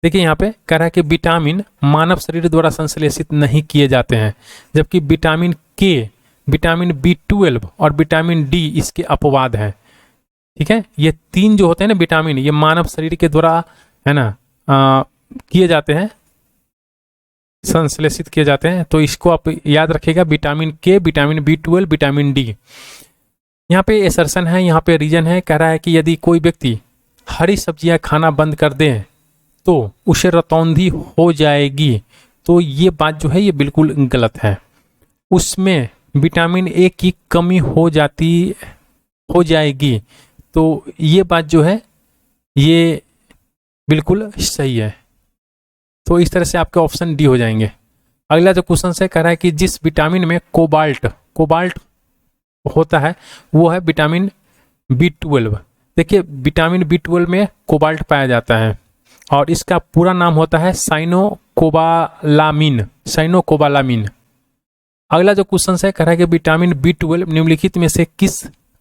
Speaker 1: देखिए यहाँ पे कह रहा है कि विटामिन मानव शरीर द्वारा संश्लेषित नहीं किए जाते हैं, जबकि विटामिन के, विटामिन B12 और विटामिन डी इसके अपवाद हैं। ठीक है, ये तीन जो होते हैं ना विटामिन, ये मानव शरीर के द्वारा है ना किए जाते हैं, संश्लेषित किए जाते हैं। तो इसको आप याद रखिएगा, विटामिन के, विटामिन B12, विटामिन डी। यहाँ पे एसर्शन है, यहाँ पे रीजन है। कह रहा है कि यदि कोई व्यक्ति हरी सब्जियां खाना बंद कर दे तो उसे रतौंधी हो जाएगी। तो ये बात जो है ये बिल्कुल गलत है। उसमें विटामिन ए की कमी हो जाएगी। तो ये बात जो है ये बिल्कुल सही है। तो इस तरह से आपके ऑप्शन डी हो जाएंगे। अगला जो क्वेश्चन है कह रहा है कि जिस विटामिन में कोबाल्ट होता है वो है विटामिन B12। देखिए विटामिन B12 में कोबाल्ट पाया जाता है और इसका पूरा नाम होता है साइनोकोबालामिन। अगला जो क्वेश्चन है कह रहा है कि विटामिन B12 निम्नलिखित में से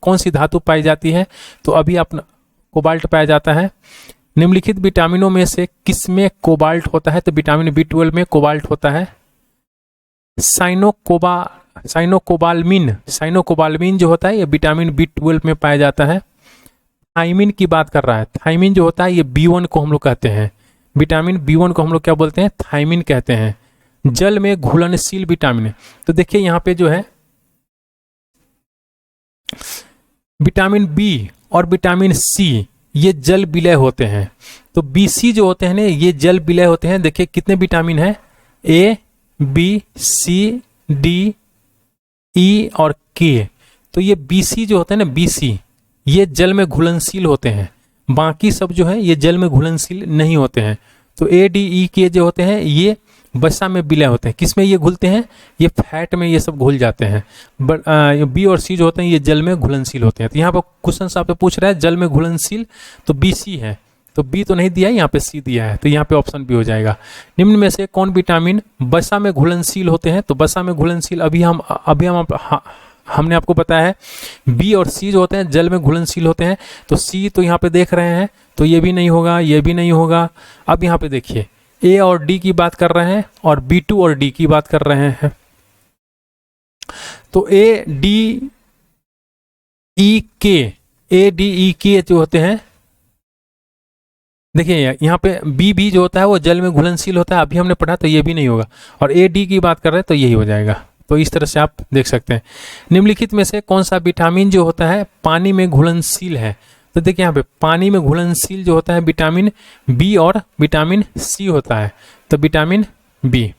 Speaker 1: कौन सी धातु पाई जाती है? तो अभी अपना कोबाल्ट पाया जाता है। निम्नलिखित विटामिनों में से किसमें कोबाल्ट होता है? तो विटामिन B12 में कोबाल्ट होता है। साइनोकोबालमिन जो होता है ये विटामिन B12 में पाया जाता है। थाइमिन की बात कर रहा है। थाइमिन जो होता है ये B1 को हम लोग कहते हैं। विटामिन B1 को हम लोग क्या बोलते हैं? थाइमिन कहते हैं। जल में घुलनशील विटामिन। तो देखिए यहाँ पे जो है विटामिन बी और विटामिन सी ये जल विलय होते हैं। तो BC जो होते हैं ना ये जल विलय होते हैं। देखिए कितने विटामिन है? A, B, C, D, E और K। तो ये BC जो होते हैं ना BC ये जल में घुलनशील होते हैं। बाकी सब जो है ये जल में घुलनशील नहीं होते हैं। तो A, D, E, K जो होते हैं ये वसा में विलय होते हैं। किस में ये घुलते हैं? ये फैट में ये सब घुल जाते हैं। B और C जो होते हैं ये जल में घुलनशील होते हैं। तो यहाँ पर क्वेश्चन आपसे पूछ रहा है जल में घुलनशील, तो BC है। तो B तो नहीं दिया है, यहाँ पे C दिया है। तो यहाँ पे ऑप्शन B हो जाएगा। निम्न में से कौन विटामिन वसा में घुलनशील होते हैं? तो वसा में घुलनशील हमने आपको बताया है B और C जो होते हैं जल में घुलनशील होते हैं। तो C तो यहाँ पे देख रहे हैं तो ये भी नहीं होगा, ये भी नहीं होगा। अब यहाँ पे देखिए A और D की बात कर रहे हैं और B2 और D की बात कर रहे हैं। तो A, D, E, K जो होते हैं, देखिए यहाँ पे B जो होता है वो जल में घुलनशील होता है, अभी हमने पढ़ा, तो ये भी नहीं होगा। और A, D की बात कर रहे हैं तो यही हो जाएगा। तो इस तरह से आप देख सकते हैं। निम्नलिखित में से कौन सा विटामिन जो होता है पानी में घुलनशील है? तो देखिए यहाँ पे पानी में घुलनशील जो होता है विटामिन B और विटामिन C होता है। तो विटामिन B।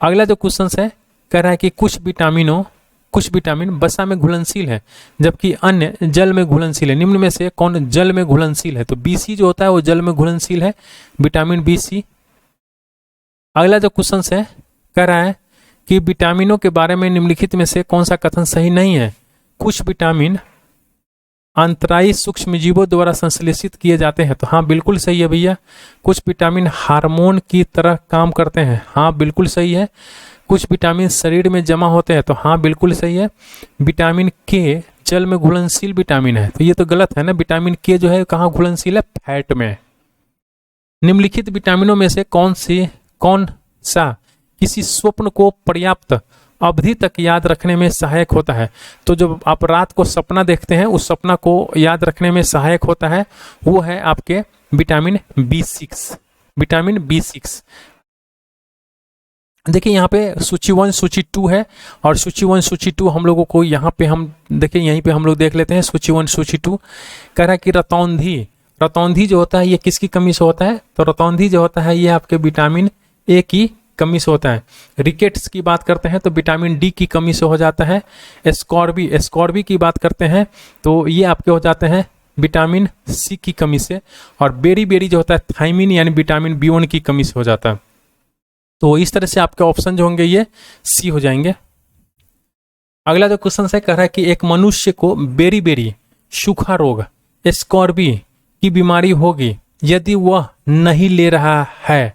Speaker 1: अगला जो क्वेश्चन है कह रहा है कि कुछ विटामिन वसा में घुलनशील है जबकि अन्य जल में घुलनशील है। निम्न में से कौन जल में घुलनशील है? तो BC जो होता है वो जल में घुलनशील है, विटामिन BC। अगला जो क्वेश्चन है कह रहा है कि विटामिनों के बारे में निम्नलिखित में से कौन सा कथन सही नहीं है? कुछ विटामिन अंतरायी सूक्ष्मजीवों द्वारा संश्लेषित किए जाते हैं। तो हाँ बिल्कुल सही है भैया। कुछ विटामिन हार्मोन की तरह काम करते हैं। हाँ बिल्कुल सही है। कुछ विटामिन शरीर में जमा होते हैं। तो हाँ बिल्कुल सही है। विटामिन के जल में घुलनशील विटामिन है। तो ये तो गलत है ना। विटामिन के जो है कहाँ घुलनशील है? फैट में। निम्नलिखित विटामिनों में से कौन सा किसी स्वप्न को पर्याप्त अवधि तक याद रखने में सहायक होता है? तो जब आप रात को सपना देखते हैं उस सपना को याद रखने में सहायक होता है वो है आपके विटामिन B6। Vitamin B6। देखिए यहाँ पे सूची 1 सूची 2 है और सूची 1 सूची 2 हम लोगों को यहाँ पे हम देखिए यहीं पे हम लोग देख लेते हैं। सूची 1 सूची 2 कह रहा है कि रतौंधी जो होता है ये किसकी कमी से होता है? तो रतौंधी जो होता है ये आपके विटामिन ए की कमी से होता है। रिकेट्स की बात करते हैं तो विटामिन डी की कमी से हो जाता है। एस्कॉर्बी की बात करते हैं तो ये आपके हो जाते हैं विटामिन सी की कमी से, और बेरी बेरी जो होता है थायमिन यानी विटामिन B1 की कमी से हो जाता है। तो इस तरह से आपके ऑप्शन जो होंगे ये सी हो जाएंगे। अगला जो क्वेश्चन है कह रहा है कि एक मनुष्य को बेरी बेरी सूखा रोग स्कॉर्बी की बीमारी होगी यदि वह नहीं ले रहा है।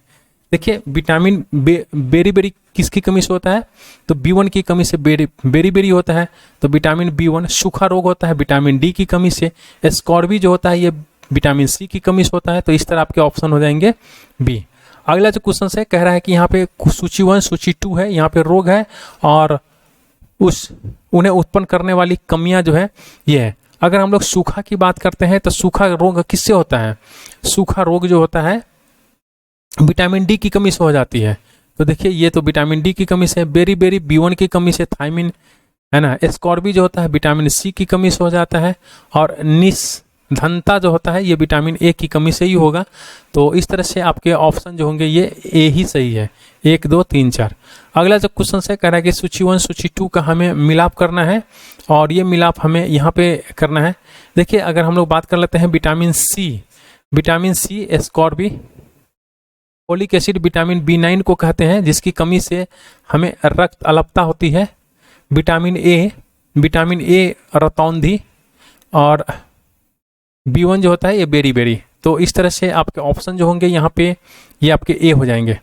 Speaker 1: देखिए विटामिन बेरी बेरी किसकी कमी से होता है, तो B1 की कमी से बेरी बेरी होता है, तो विटामिन B1। सूखा रोग होता है विटामिन डी की कमी से। स्कॉर्बी जो होता है ये विटामिन सी की कमी से होता है। तो इस तरह आपके ऑप्शन हो जाएंगे बी। अगला जो क्वेश्चन है कह रहा है कि यहाँ पे सूची 1 सूची 2 है, यहाँ पे रोग है और उन्हें उत्पन्न करने वाली कमियां जो है ये है। अगर हम लोग सूखा की बात करते हैं तो सूखा रोग किससे होता है, सूखा रोग जो होता है विटामिन डी की कमी से हो जाती है। तो देखिए ये तो विटामिन डी की कमी से, बेरी बेरी B1 की कमी से थायमिन है ना। स्कॉर्बी जो होता है विटामिन सी की कमी से हो जाता है, और निस्धनता जो होता है ये विटामिन ए की कमी से ही होगा। तो इस तरह से आपके ऑप्शन जो होंगे ये ए ही सही है, 1 2 3 4। अगला जो क्वेश्चन से कह रहा है कि सूची 1 सूची 2 का हमें मिलाप करना है, और ये मिलाप हमें यहाँ पे करना है। देखिए अगर हम लोग बात कर लेते हैं विटामिन सी स्कॉर्बी, फोलिक एसिड विटामिन B9 को कहते हैं जिसकी कमी से हमें रक्त अल्पता होती है। विटामिन ए रतौंधी, और B1 जो होता है ये बेरी बेरी। तो इस तरह से आपके ऑप्शन जो होंगे यहाँ पे ये आपके ए हो जाएंगे।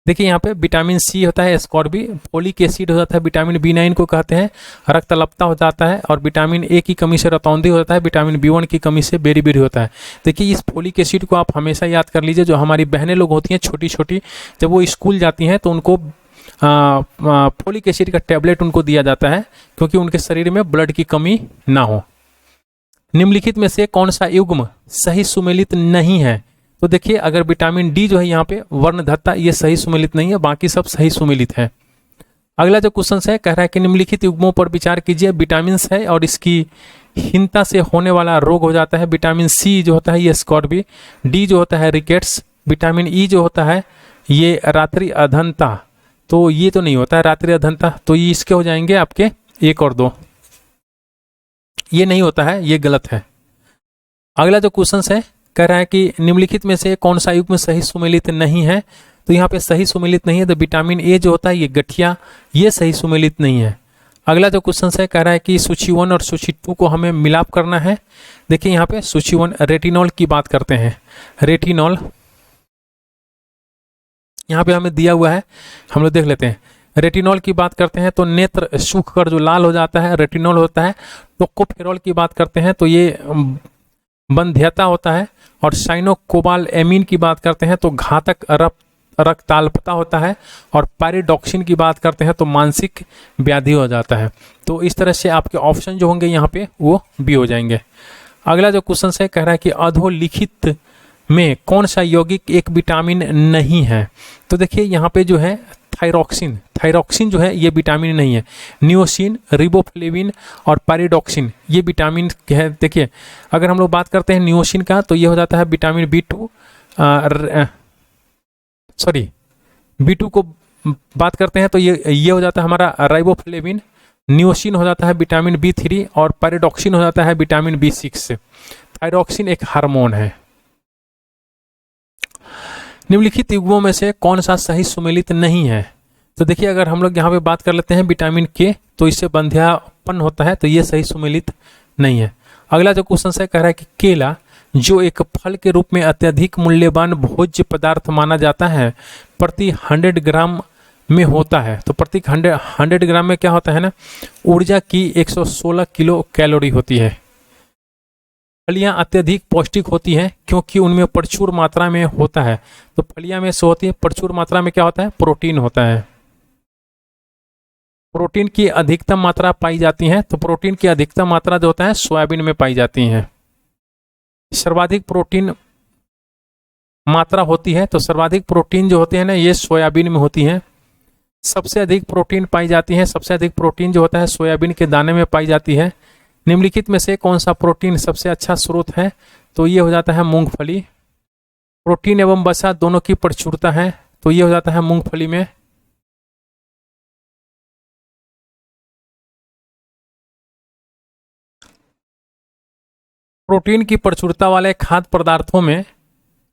Speaker 1: देखिए यहाँ पे विटामिन सी होता है स्कॉर्बी, फोलिक एसिड हो जाता है विटामिन B9 को कहते हैं, रक्त अल्पता हो जाता है, और विटामिन ए की कमी से रतौंधी हो जाता है, विटामिन B1 की कमी से बेरी बेरी होता है। देखिए इस फोलिक एसिड को आप हमेशा याद कर लीजिए, जो हमारी बहनें लोग होती हैं छोटी छोटी, जब वो स्कूल जाती हैं तो उनको फोलिक एसिड का टैबलेट उनको दिया जाता है क्योंकि उनके शरीर में ब्लड की कमी ना हो। निम्नलिखित में से कौन सा युग्म सही सुमेलित नहीं है। तो देखिए अगर विटामिन डी जो है यहाँ पे वर्णधत्ता ये सही सुमेलित नहीं है, बाकी सब सही सुमेलित है। अगला जो क्वेश्चन है कह रहा है कि निम्नलिखित युग्मों पर विचार कीजिए। विटामिन है और इसकी हीनता से होने वाला रोग हो जाता है। विटामिन सी जो होता है ये स्कॉर्बी, डी जो होता है रिकेट्स, विटामिन ई जो होता है ये रात्रि अधनता। तो ये तो नहीं होता है रात्रि अधनता, तो ये इसके हो जाएंगे आपके 1 और 2। ये नहीं होता है, ये गलत है। अगला जो क्वेश्चन है कह रहा है कि निम्नलिखित में से कौन सा युग्म सही सुमेलित नहीं है। तो यहाँ पे सही सुमेलित नहीं है, तो विटामिन ए जो होता है ये गठिया, ये सही सुमेलित नहीं है। अगला जो क्वेश्चन है कह रहा है कि सूची 1 और सूची 2 को हमें मिलाप करना है। देखिए यहाँ पे सूची 1 रेटिनॉल की बात करते हैं। रेटिनॉल यहाँ पे हमें दिया हुआ है, हम लोग देख लेते हैं। रेटिनॉल की बात करते हैं तो नेत्र सूख कर जो लाल हो जाता है रेटिनॉल होता है। टोकोफेरॉल की बात करते हैं तो ये बंध्यता होता है। और साइनोकोबाल एमीन की बात करते हैं तो घातक रक्ताल्पता होता है। और पैरिडॉक्सिन की बात करते हैं तो मानसिक व्याधि हो जाता है। तो इस तरह से आपके ऑप्शन जो होंगे यहाँ पे वो बी हो जाएंगे। अगला जो क्वेश्चन है कह रहा है कि अधोलिखित में कौन सा यौगिक एक विटामिन नहीं है। तो देखिए यहाँ पे जो है थायरॉक्सिन जो है ये विटामिन नहीं है। नियोसिन, रिबोफ्लेविन और पैरिडॉक्सिन ये विटामिन है। देखिए अगर हम लोग बात करते हैं नियोसिन का तो ये हो जाता है विटामिन B2, B2 को बात करते हैं तो ये हो जाता है हमारा राइबोफ्लेविन। नियोसिन हो जाता है विटामिन B3 और पैरिडॉक्सिन हो जाता है विटामिन B6। थायरॉक्सिन एक हार्मोन है। निम्नलिखित युग्मों में से कौन सा सही सुमेलित नहीं है। तो देखिए अगर हम लोग यहाँ पे बात कर लेते हैं विटामिन के तो इससे बंध्यापन होता है, तो ये सही सुमेलित नहीं है। अगला जो क्वेश्चन है कह रहा है कि केला जो एक फल के रूप में अत्यधिक मूल्यवान भोज्य पदार्थ माना जाता है प्रति 100 ग्राम में होता है। तो प्रति 100 ग्राम में क्या होता है ना, ऊर्जा की 116 किलो कैलोरी होती है। फलियां अत्यधिक पौष्टिक होती हैं क्योंकि उनमें प्रचुर मात्रा में होता है। तो फलियां में से होती है प्रचुर मात्रा में क्या होता है, प्रोटीन होता है। प्रोटीन की अधिकतम मात्रा पाई जाती है। तो प्रोटीन की अधिकतम मात्रा जो होता है सोयाबीन में पाई जाती है। सर्वाधिक प्रोटीन मात्रा होती है तो सर्वाधिक प्रोटीन जो होते हैं ना ये सोयाबीन में होती है। सबसे अधिक प्रोटीन पाई जाती है, सबसे अधिक प्रोटीन जो होता है सोयाबीन के दाने में पाई जाती है। निम्नलिखित में से कौन सा प्रोटीन सबसे अच्छा स्रोत है। तो ये हो जाता है मूंगफली। प्रोटीन एवं वसा दोनों की प्रचुरता है तो ये हो जाता है मूंगफली में। प्रोटीन की प्रचुरता वाले खाद्य पदार्थों में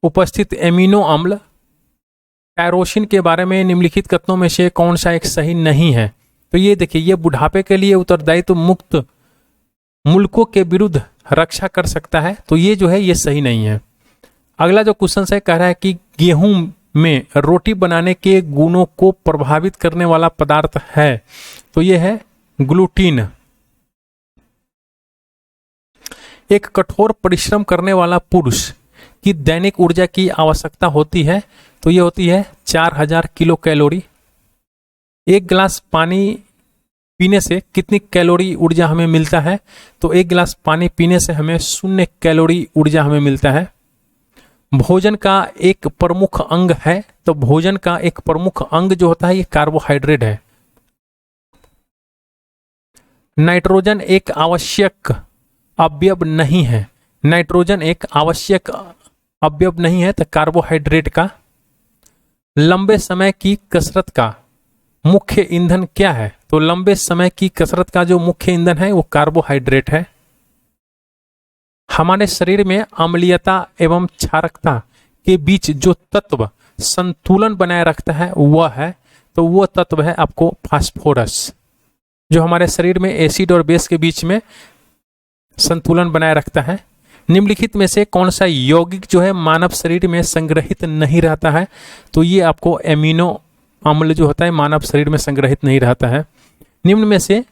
Speaker 1: उपस्थित एमिनो अम्ल टायरोसिन के बारे में निम्नलिखित कथनों में से कौन सा एक सही नहीं है? तो ये देखिए, ये बुढ़ापे के लिए उत्तरदायित्व मुक्त मुल्कों के विरुद्ध रक्षा कर सकता है, तो ये जो है ये सही नहीं है। अगला जो क्वेश्चन है कह रहा है कि गेहूं में रोटी बनाने के गुणों को प्रभावित करने वाला पदार्थ है, तो ये है ग्लूटीन। एक कठोर परिश्रम करने वाला पुरुष की दैनिक ऊर्जा की आवश्यकता होती है, तो ये होती है 4000 किलो कैलोरी। एक गिलास पानी पीने से कितनी कैलोरी ऊर्जा हमें मिलता है? तो एक गिलास पानी पीने से हमें 0 कैलोरी ऊर्जा हमें मिलता है। भोजन का एक प्रमुख अंग है, तो भोजन का एक प्रमुख अंग जो होता है ये कार्बोहाइड्रेट है। नाइट्रोजन एक आवश्यक अवयव नहीं है, नाइट्रोजन एक आवश्यक अवयव नहीं है तो कार्बोहाइड्रेट का। लंबे समय की कसरत का मुख्य ईंधन क्या है? तो लंबे समय की कसरत का जो मुख्य ईंधन है वो कार्बोहाइड्रेट है। हमारे शरीर में अम्लीयता एवं क्षारकता के बीच जो तत्व संतुलन बनाए रखता है वह है, तो वह तत्व है आपको फास्फोरस, जो हमारे शरीर में एसिड और बेस के बीच में संतुलन बनाए रखता है। निम्नलिखित में से कौन सा यौगिक जो है मानव शरीर में संग्रहित नहीं रहता है? तो ये आपको एमिनो अम्ल जो होता है मानव शरीर में संग्रहित नहीं रहता है। निम्न में से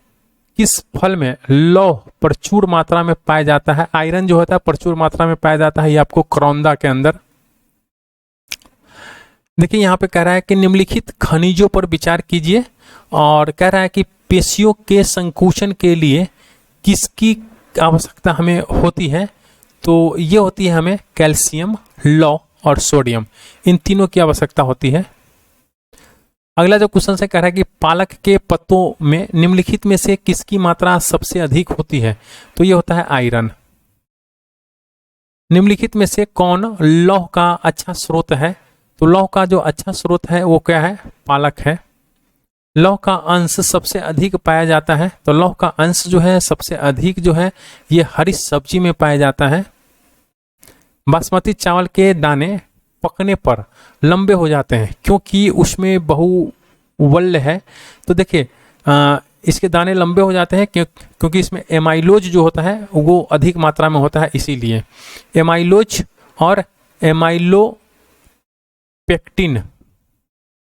Speaker 1: किस फल में लौह प्रचुर मात्रा में पाया जाता है? आयरन जो होता है प्रचुर मात्रा में पाया जाता है, ये आपको करौंदा के अंदर। देखिए यहाँ पे कह रहा है कि निम्नलिखित खनिजों पर विचार कीजिए, और कह रहा है कि पेशियों के संकुचन के लिए किसकी आवश्यकता हमें होती है? तो ये होती है हमें कैल्शियम, लौह और सोडियम, इन तीनों की आवश्यकता होती है। अगला जो क्वेश्चन से कह रहा है कि पालक के पत्तों में निम्नलिखित में से किसकी मात्रा सबसे अधिक होती है? तो ये होता है आयरन। निम्नलिखित में से कौन लौह का अच्छा स्रोत है? तो लौह का जो अच्छा स्रोत है वो क्या है? पालक है। लौह का अंश सबसे अधिक पाया जाता है, तो लौह का अंश जो है सबसे अधिक जो है ये हरी सब्जी में पाया जाता है। बासमती चावल के दाने पकने पर लंबे हो जाते हैं क्योंकि उसमें बहुवल्य है। तो देखिए इसके दाने लंबे हो जाते हैं क्योंकि इसमें एमाइलोज जो होता है वो अधिक मात्रा में होता है, इसीलिए एमाइलोज और एमाइलोपेक्टिन,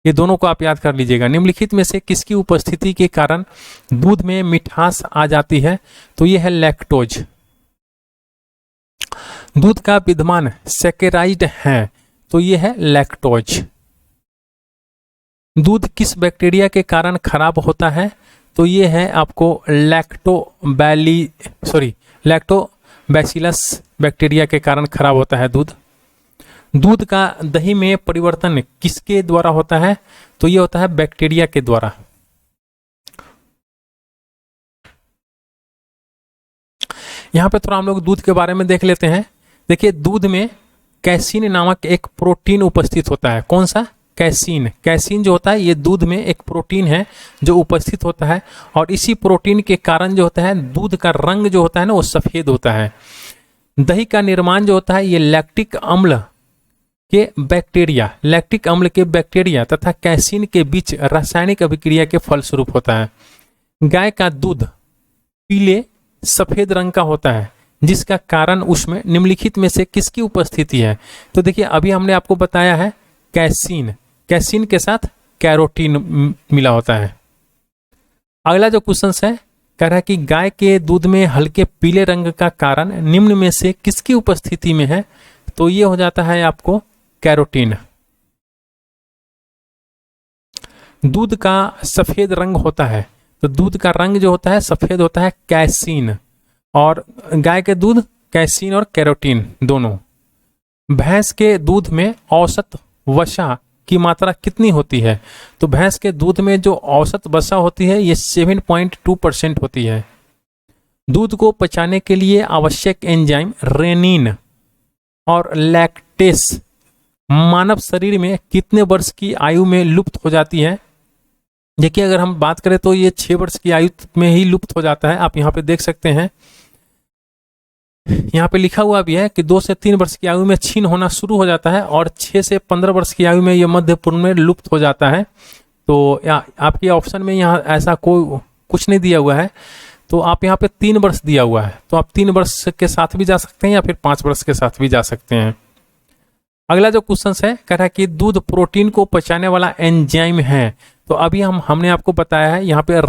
Speaker 1: ये दोनों को आप याद कर लीजिएगा। निम्नलिखित में से किसकी उपस्थिति के कारण दूध में मिठास आ जाती है? तो ये है लैक्टोज। दूध का विद्यमान सैकेराइड है, तो ये है लैक्टोज। दूध किस बैक्टीरिया के कारण खराब होता है? तो ये है आपको लैक्टोबैसिलस बैक्टीरिया के कारण खराब होता है दूध। दूध का दही में परिवर्तन किसके द्वारा होता है? तो ये होता है बैक्टीरिया के द्वारा। यहां पे थोड़ा हम लोग दूध के बारे में देख लेते हैं। देखिए दूध में कैसीन नामक एक प्रोटीन उपस्थित होता है। कौन सा? कैसीन। कैसीन जो होता है ये दूध में एक प्रोटीन है जो उपस्थित होता है, और इसी प्रोटीन के कारण जो होता है दूध का रंग जो होता है ना वो सफेद होता है। दही का निर्माण जो होता है ये लैक्टिक अम्ल के बैक्टीरिया तथा कैसीन के बीच रासायनिक अभिक्रिया के फलस्वरूप होता है। गाय का दूध पीले सफेद रंग का होता है, जिसका कारण उसमें निम्नलिखित में से किसकी उपस्थिति है? तो देखिए अभी हमने आपको बताया है कैसीन, कैसीन के साथ कैरोटीन मिला होता है। अगला जो क्वेश्चन है कह रहा है कि गाय के दूध में हल्के पीले रंग का कारण निम्न में से किसकी उपस्थिति में है? तो ये हो जाता है आपको कैरोटीन। दूध का सफेद रंग होता है, तो दूध का रंग जो होता है सफेद होता है कैसीन, और गाय के दूध कैसीन और कैरोटीन दोनों। भैंस के दूध में औसत वसा की मात्रा कितनी होती है? तो भैंस के दूध में जो औसत वसा होती है ये 7.2% होती है। दूध को पचाने के लिए आवश्यक एंजाइम रेनिन और लैक्टेस मानव शरीर में कितने वर्ष की आयु में लुप्त हो जाती है? देखिए अगर हम बात करें तो ये 6 वर्ष की आयु में ही लुप्त हो जाता है। आप यहाँ पे देख सकते हैं यहाँ पे लिखा हुआ भी है कि 2 से 3 वर्ष की आयु में छीन होना शुरू हो जाता है और 6 से 15 वर्ष की आयु में ये मध्य पूर्व में लुप्त हो जाता है। तो आपके ऑप्शन में यहाँ ऐसा कोई कुछ नहीं दिया हुआ है, तो आप यहाँ पे 3 वर्ष दिया हुआ है, तो आप 3 वर्ष के साथ भी जा सकते हैं या फिर 5 वर्ष के साथ भी जा सकते हैं। अगला जो क्वेश्चन है कह रहा है कि दूध प्रोटीन को पचाने वाला एंजाइम है। तो अभी हमने आपको बताया है यहाँ पे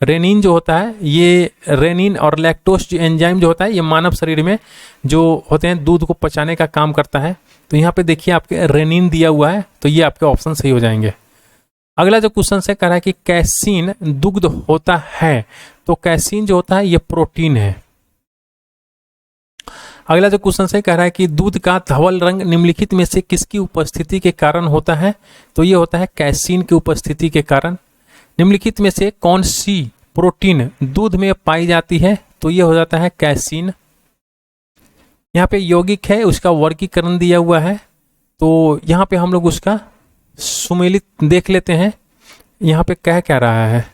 Speaker 1: रेनिन जो होता है, ये रेनिन और लैक्टोज एंजाइम जो होता है ये मानव शरीर में जो होते हैं दूध को पचाने का काम करता है। तो यहाँ पे देखिए आपके रेनिन दिया हुआ है, तो ये आपके ऑप्शन सही हो जाएंगे। अगला जो क्वेश्चन है कह रहा है कि कैसीन दुग्ध होता है। तो कैसीन जो होता है ये प्रोटीन है। अगला जो क्वेश्चन है कह रहा है कि दूध का धवल रंग निम्नलिखित में से किसकी उपस्थिति के कारण होता है। तो ये होता है कैसीन की उपस्थिति के कारण। निम्नलिखित में से कौन सी प्रोटीन दूध में पाई जाती है। तो ये हो जाता है कैसीन। यहाँ पे यौगिक है, उसका वर्गीकरण दिया हुआ है, तो यहाँ पे हम लोग उसका सुमेलित देख लेते हैं। यहाँ पे कह क्या रहा है,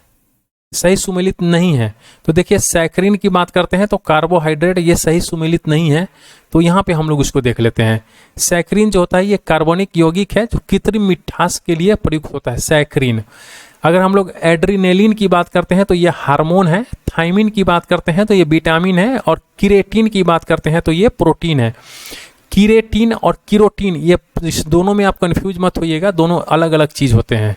Speaker 1: सही सुमेलित नहीं है। तो देखिए सैकरीन की बात करते हैं तो कार्बोहाइड्रेट, ये सही सुमेलित नहीं है, तो यहाँ पे हम लोग उसको देख लेते हैं। सैकरीन जो होता है ये कार्बनिक यौगिक है जो कृत्रिम मिठास के लिए प्रयुक्त होता है, सैकरीन। अगर हम लोग एड्रीनेलिन की बात करते हैं तो ये हार्मोन है, थाइमिन की बात करते हैं तो ये विटामिन है, और किरेटिन की बात करते हैं तो ये प्रोटीन है। किरेटिन और किरोटिन ये दोनों में आप कंफ्यूज मत होइएगा, दोनों अलग अलग चीज होते हैं।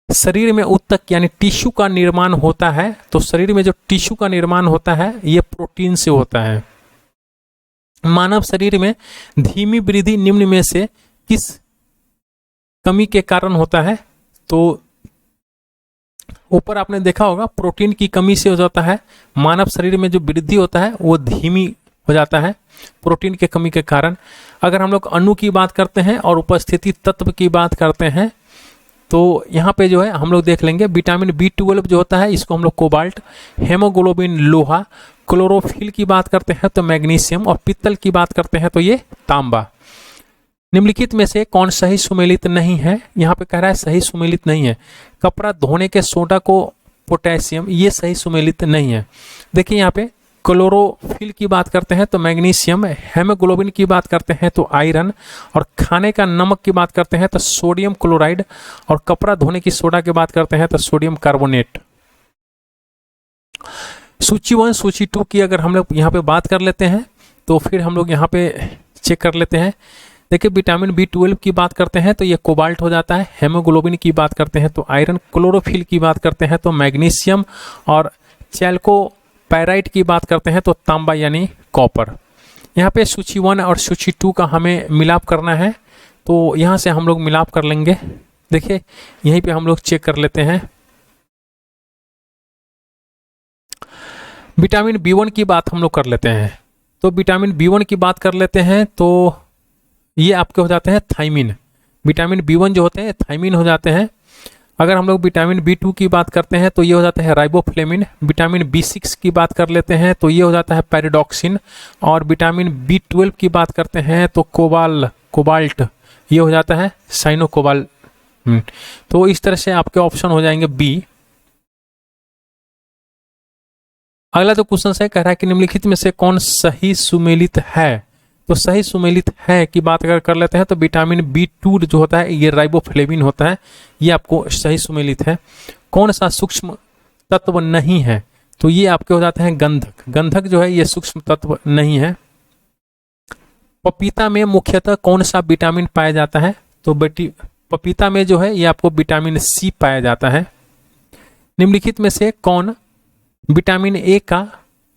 Speaker 1: शरीर में उत्तक यानी टिश्यू का निर्माण होता है, तो शरीर में जो टिश्यू का निर्माण होता है ये प्रोटीन से होता है। मानव शरीर में धीमी वृद्धि निम्न में से किस कमी के कारण होता है। तो ऊपर आपने देखा होगा प्रोटीन की कमी से हो जाता है, मानव शरीर में जो वृद्धि होता है वो धीमी हो जाता है प्रोटीन के कमी के कारण। अगर हम लोग अणु की बात करते हैं और उपस्थिति तत्व की बात करते हैं तो यहाँ पे जो है हम लोग देख लेंगे विटामिन B12 जो होता है इसको हम लोग कोबाल्ट, हेमोग्लोबिन लोहा, क्लोरोफिल की बात करते हैं तो मैग्नीशियम, और पित्तल की बात करते हैं तो ये तांबा। निम्नलिखित में से कौन सही सुमेलित नहीं है। यहाँ पे कह रहा है सही सुमेलित नहीं है। कपड़ा धोने के सोडा को पोटेशियम, ये सही सुमेलित नहीं है। देखिए यहाँ पे क्लोरोफिल की बात करते हैं तो मैग्नीशियम, हेमोग्लोबिन की बात करते हैं तो आयरन, और खाने का नमक की बात करते हैं तो सोडियम क्लोराइड, और कपड़ा धोने की सोडा की बात करते हैं तो सोडियम कार्बोनेट। सूची 1 सूची 2 की अगर हम लोग यहाँ पे बात कर लेते हैं तो फिर हम लोग यहाँ पे चेक कर लेते हैं। देखिए विटामिन B12 की बात करते हैं तो ये कोबाल्ट हो जाता है, हेमोग्लोबिन की बात करते हैं तो आयरन, क्लोरोफिल की बात करते हैं तो मैग्नीशियम, और चैल्कोपैराइट की बात करते हैं तो तांबा यानी कॉपर। यहाँ पे सूची 1 और सूची 2 का हमें मिलाप करना है, तो यहाँ से हम लोग मिलाप कर लेंगे। देखिए यहीं पे हम लोग चेक कर लेते हैं। विटामिन B1 की बात हम लोग कर लेते हैं, तो विटामिन B1 की बात कर लेते हैं तो ये आपके हो जाते हैं थाइमिन। विटामिन B1 जो होते हैं थाइमिन हो जाते हैं। अगर हम लोग विटामिन B2 की बात करते हैं तो ये हो जाता है राइबोफ्लेविन। विटामिन B6 की बात कर लेते हैं तो ये हो जाता है पैराडॉक्सिन, और विटामिन B12 की बात करते हैं तो कोबाल्ट ये हो जाता है साइनोकोबाल्ट। तो इस तरह से आपके ऑप्शन हो जाएंगे बी। अगला जो क्वेश्चन है कह रहा है कि निम्नलिखित में से कौन सही सुमेलित है। तो सही सुमेलित है की बात अगर कर लेते हैं तो विटामिन B2 जो होता है ये राइबोफ्लेविन होता है, ये आपको सही सुमेलित है। कौन सा सूक्ष्म तत्व नहीं है, तो ये आपके हो जाते हैं गंधक। गंधक जो है ये सूक्ष्म तत्व नहीं है। पपीता में मुख्यतः कौन सा विटामिन पाया जाता है, तो पपीता में जो है ये आपको विटामिन C पाया जाता है। निम्नलिखित में से कौन विटामिन A का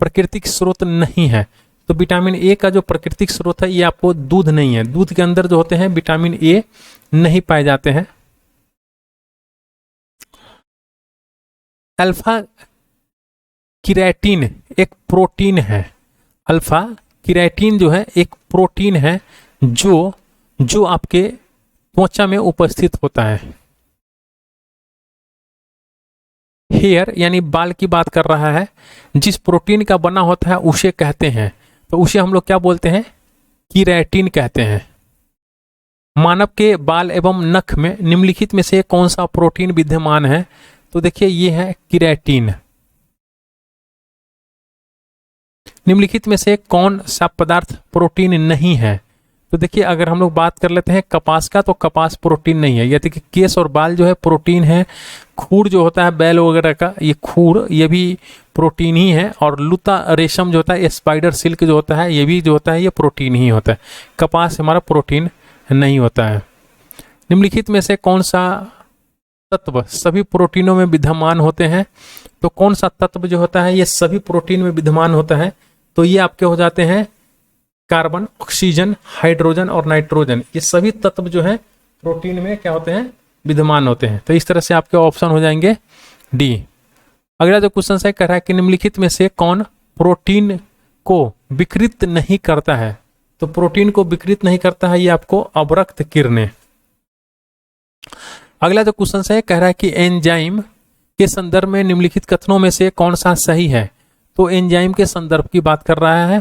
Speaker 1: प्राकृतिक स्रोत नहीं है, तो विटामिन ए का जो प्राकृतिक स्रोत है ये आपको दूध नहीं है। दूध के अंदर जो होते हैं विटामिन ए नहीं पाए जाते हैं। अल्फा किरेटिन एक प्रोटीन है। अल्फा किरेटिन जो है एक प्रोटीन है जो आपके त्वचा में उपस्थित होता है। हेयर यानी बाल की बात कर रहा है, जिस प्रोटीन का बना होता है उसे कहते हैं, तो उसे हम लोग क्या बोलते हैं, किरेटिन कहते हैं। मानव के बाल एवं नख में निम्नलिखित में से कौन सा प्रोटीन विद्यमान है, तो देखिए ये है किरेटिन। निम्नलिखित में से कौन सा पदार्थ प्रोटीन नहीं है? तो देखिए, अगर हम लोग बात कर लेते हैं कपास का, तो कपास प्रोटीन नहीं है। यदि कि केस और बाल जो है प्रोटीन है। खूर जो होता है बैल वगैरह का, ये खूर ये भी प्रोटीन ही है। और लूता रेशम जो होता है, स्पाइडर सिल्क जो होता है, ये भी जो होता है ये प्रोटीन ही होता है। कपास हमारा प्रोटीन नहीं होता है। निम्नलिखित में से कौन सा तत्व सभी प्रोटीनों में विद्यमान होते हैं? तो कौन सा तत्व जो होता है ये सभी प्रोटीन में विद्यमान होता है? तो ये आपके हो जाते हैं कार्बन, ऑक्सीजन, हाइड्रोजन और नाइट्रोजन। ये सभी तत्व जो है प्रोटीन में क्या होते हैं? विद्यमान होते हैं। तो इस तरह से आपके ऑप्शन हो जाएंगे डी। अगला जो क्वेश्चन है कह रहा है कि निम्नलिखित में से कौन प्रोटीन को विकृत नहीं करता है? तो प्रोटीन को विकृत नहीं करता है ये आपको अवरक्त किरणें। अगला जो क्वेश्चन है कह रहा है कि एंजाइम के संदर्भ में निम्नलिखित कथनों में से कौन सा सही है? तो एंजाइम के संदर्भ की बात कर रहा है।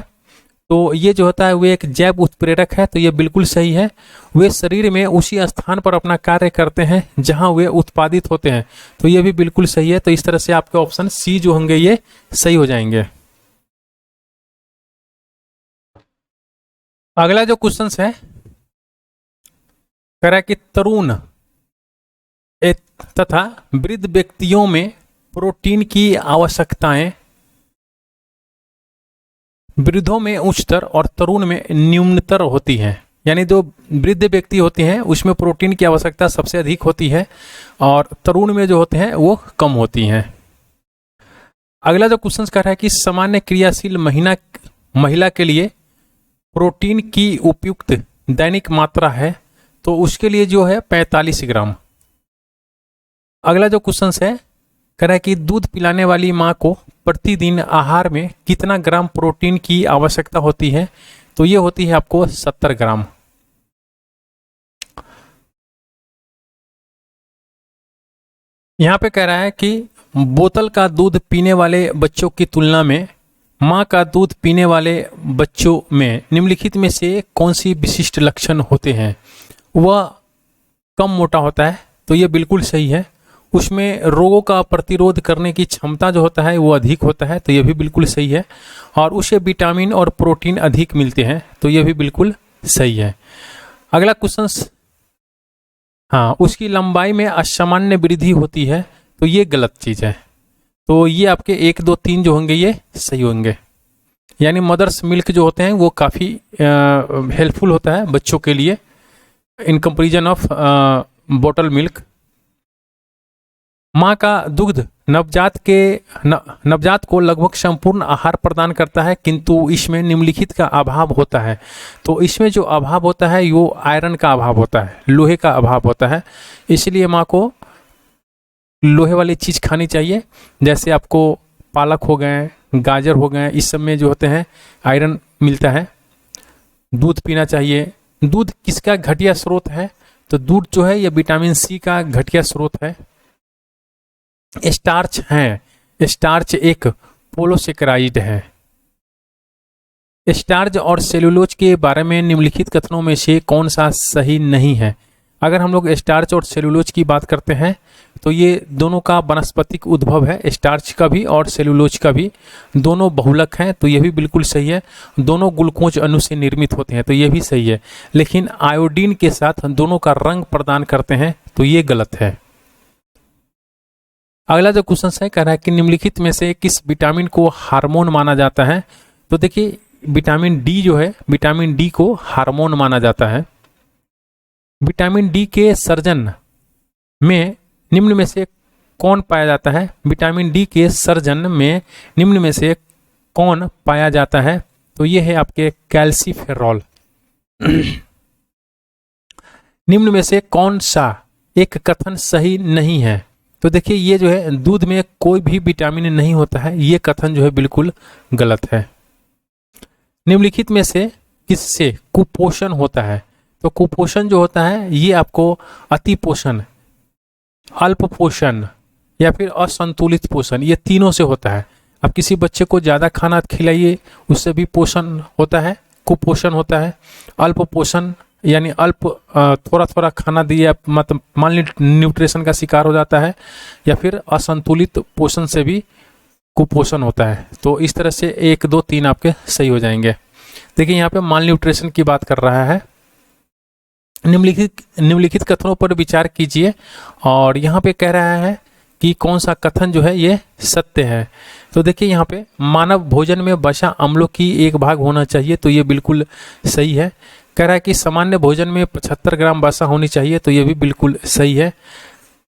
Speaker 1: तो ये जो होता है वे एक जैव उत्प्रेरक है, तो ये बिल्कुल सही है। वे शरीर में उसी स्थान पर अपना कार्य करते हैं जहां वे उत्पादित होते हैं, तो ये भी बिल्कुल सही है। तो इस तरह से आपके ऑप्शन सी जो होंगे ये सही हो जाएंगे। अगला जो क्वेश्चन है कह रहा है कि तरुण तथा वृद्ध व्यक्तियों में प्रोटीन की आवश्यकताएं वृद्धों में उच्चतर और तरुण में न्यूनतर होती हैं। यानी जो वृद्ध व्यक्ति होते हैं उसमें प्रोटीन की आवश्यकता सबसे अधिक होती है और तरुण में जो होते हैं वो कम होती हैं। अगला जो क्वेश्चन कह रहा है कि सामान्य क्रियाशील महिला के लिए प्रोटीन की उपयुक्त दैनिक मात्रा है, तो उसके लिए जो है 45 ग्राम। अगला जो क्वेश्चन है कह रहा है कि दूध पिलाने वाली मां को प्रतिदिन आहार में कितना ग्राम प्रोटीन की आवश्यकता होती है? तो ये होती है आपको 70 ग्राम। यहां पे कह रहा है कि बोतल का दूध पीने वाले बच्चों की तुलना में मां का दूध पीने वाले बच्चों में निम्नलिखित में से कौन सी विशिष्ट लक्षण होते हैं? वह कम मोटा होता है, तो ये बिल्कुल सही है। उसमें रोगों का प्रतिरोध करने की क्षमता जो होता है वो अधिक होता है, तो ये भी बिल्कुल सही है। और उसे विटामिन और प्रोटीन अधिक मिलते हैं, तो ये भी बिल्कुल सही है। अगला क्वेश्चन, हाँ, उसकी लंबाई में असामान्य वृद्धि होती है, तो ये गलत चीज है। तो ये आपके 1, 2, 3 जो होंगे ये सही होंगे। यानी मदर्स मिल्क जो होते हैं वो काफ़ी हेल्पफुल होता है बच्चों के लिए in comparison of bottle milk. माँ का दुग्ध नवजात को लगभग संपूर्ण आहार प्रदान करता है, किंतु इसमें निम्नलिखित का अभाव होता है। तो इसमें जो अभाव होता है वो आयरन का अभाव होता है, लोहे का अभाव होता है। इसलिए माँ को लोहे वाली चीज़ खानी चाहिए, जैसे आपको पालक हो गए, गाजर हो गए, इस सब में जो होते हैं आयरन मिलता है। दूध पीना चाहिए। दूध किसका घटिया स्रोत है? तो दूध जो है ये विटामिन सी का घटिया स्रोत है। स्टार्च है, स्टार्च एक पोलोसेकेराइड है। स्टार्च और सेलुलोज के बारे में निम्नलिखित कथनों में से कौन सा सही नहीं है? अगर हम लोग स्टार्च और सेलुलोज की बात करते हैं तो ये दोनों का वनस्पतिक उद्भव है, स्टार्च का भी और सेलुलोज का भी। दोनों बहुलक हैं, तो ये भी बिल्कुल सही है। दोनों ग्लूकोज अणु से निर्मित होते हैं, तो ये भी सही है। लेकिन आयोडीन के साथ दोनों का रंग प्रदान करते हैं, तो ये गलत है। अगला जो क्वेश्चन है कह रहा है कि निम्नलिखित में से किस विटामिन को हार्मोन माना जाता है? तो देखिए, विटामिन डी जो है, विटामिन डी को हार्मोन माना जाता है। विटामिन डी के सर्जन में निम्न में से कौन पाया जाता है? विटामिन डी के सर्जन में निम्न में से कौन पाया जाता है? तो ये है आपके कैल्सीफेरॉल। निम्न में से कौन सा एक कथन सही नहीं है? तो देखिए, ये जो है दूध में कोई भी विटामिन नहीं होता है, ये कथन जो है बिल्कुल गलत है। निम्नलिखित में से किससे कुपोषण होता है? तो कुपोषण जो होता है ये आपको अति पोषण, अल्प पोषण या फिर असंतुलित पोषण, ये तीनों से होता है। अब किसी बच्चे को ज़्यादा खाना खिलाइए, उससे भी पोषण होता है, कुपोषण होता है। अल्प पोषण यानी अल्प थोड़ा थोड़ा खाना दिए, मतलब मान लीजिए न्यूट्रिशन का शिकार हो जाता है। या फिर असंतुलित पोषण से भी कुपोषण होता है। तो इस तरह से 1, 2, 3 आपके सही हो जाएंगे। देखिए यहाँ पे माल न्यूट्रिशन की बात कर रहा है। निम्नलिखित कथनों पर विचार कीजिए और यहाँ पे कह रहा है कि कौन सा कथन जो है ये सत्य है। तो देखिए यहाँ पे मानव भोजन में वसा अम्लों की एक भाग होना चाहिए, तो ये बिल्कुल सही है। कह रहा है कि सामान्य भोजन में 75 ग्राम वसा होनी चाहिए, तो ये भी बिल्कुल सही है।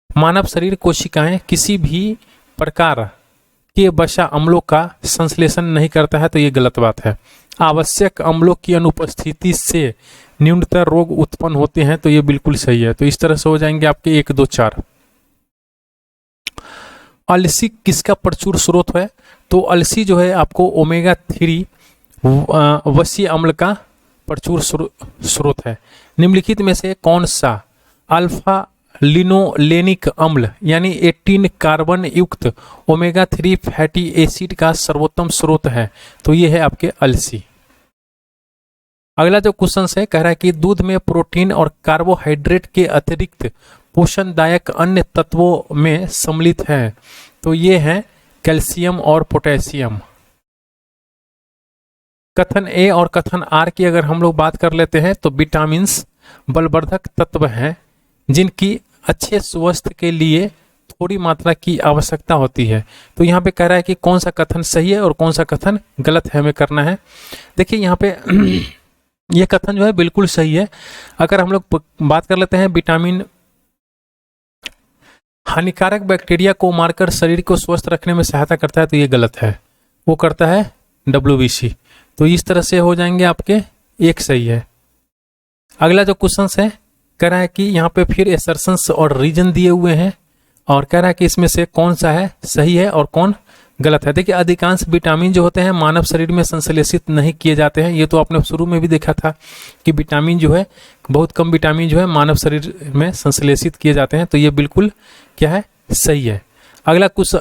Speaker 1: मानव शरीर कोशिकाएं किसी भी प्रकार के वसा अम्लों का संश्लेषण नहीं करता है, तो ये गलत बात है। आवश्यक अम्लों की अनुपस्थिति से न्यूनतर रोग उत्पन्न होते हैं, तो ये बिल्कुल सही है। तो इस तरह से हो जाएंगे आपके 1, 2, 4। अलसी किसका प्रचुर स्रोत है? तो अलसी जो है आपको ओमेगा 3 वसीय अम्ल का प्रचुर स्रोत है। निम्नलिखित में से कौन सा अल्फा लिनोलेनिक अम्ल यानी 18 कार्बन युक्त ओमेगा 3 फैटी एसिड का सर्वोत्तम स्रोत है? तो ये है आपके अलसी। अगला जो क्वेश्चन है कह रहा है कि दूध में प्रोटीन और कार्बोहाइड्रेट के अतिरिक्त पोषणदायक अन्य तत्वों में सम्मिलित है, तो ये है कैल्शियम और पोटेशियम। कथन ए और कथन आर की अगर हम लोग बात कर लेते हैं तो विटामिन्स बलवर्धक तत्व हैं जिनकी अच्छे स्वास्थ्य के लिए थोड़ी मात्रा की आवश्यकता होती है। तो यहाँ पे कह रहा है कि कौन सा कथन सही है और कौन सा कथन गलत है, हमें करना है। देखिए यहाँ पे ये कथन जो है बिल्कुल सही है। अगर हम लोग बात कर लेते हैं विटामिन हानिकारक बैक्टीरिया को मारकर शरीर को स्वस्थ रखने में सहायता करता है, तो ये गलत है। वो करता है WBC। तो इस तरह से हो जाएंगे आपके 1 सही है। अगला जो क्वेश्चन है कह रहा है कि यहाँ पे फिर एसर्शंस और रीजन दिए हुए हैं और कह रहा है कि इसमें से कौन सा है सही है और कौन गलत है। देखिए अधिकांश विटामिन जो होते हैं मानव शरीर में संश्लेषित नहीं किए जाते हैं। ये तो आपने शुरू में भी देखा था कि विटामिन जो है बहुत कम विटामिन जो है मानव शरीर में संश्लेषित किए जाते हैं, तो ये बिल्कुल क्या है सही है। अगला कुछ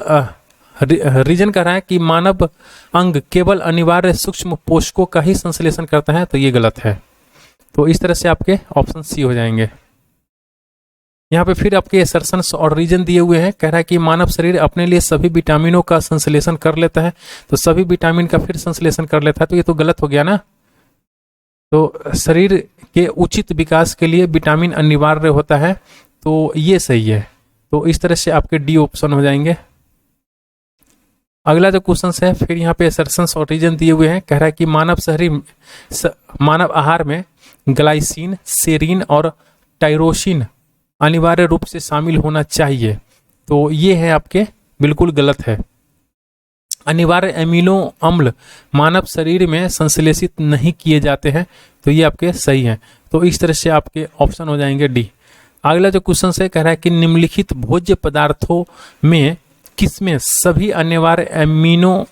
Speaker 1: रीजन कह रहा है कि मानव अंग केवल अनिवार्य सूक्ष्म पोषकों का ही संश्लेषण करता है, तो ये गलत है। तो इस तरह से आपके ऑप्शन सी हो जाएंगे। यहाँ पे फिर आपके एसर्शंस और रीजन दिए हुए हैं। कह रहा है कि मानव शरीर अपने लिए सभी विटामिनों का संश्लेषण कर लेता है, तो सभी विटामिन का फिर संश्लेषण कर लेता है, तो ये तो गलत हो गया ना। तो शरीर के उचित विकास के लिए विटामिन अनिवार्य होता है, तो ये सही है। तो इस तरह से आपके डी ऑप्शन हो जाएंगे। अगला जो क्वेश्चन है फिर यहाँ पे एसर्शंस और रीजन दिए हुए हैं। कह रहा है कि मानव आहार में ग्लाइसिन, सेरीन और टायरोसिन अनिवार्य रूप से शामिल होना चाहिए, तो ये है आपके बिल्कुल गलत है। अनिवार्य एमिनो अम्ल मानव शरीर में संश्लेषित नहीं किए जाते हैं, तो ये आपके सही हैं। तो इस तरह से आपके ऑप्शन हो जाएंगे डी। अगला जो क्वेश्चन है कह रहा है कि निम्नलिखित भोज्य पदार्थों में किसमें सभी अनिवार्य एमिनो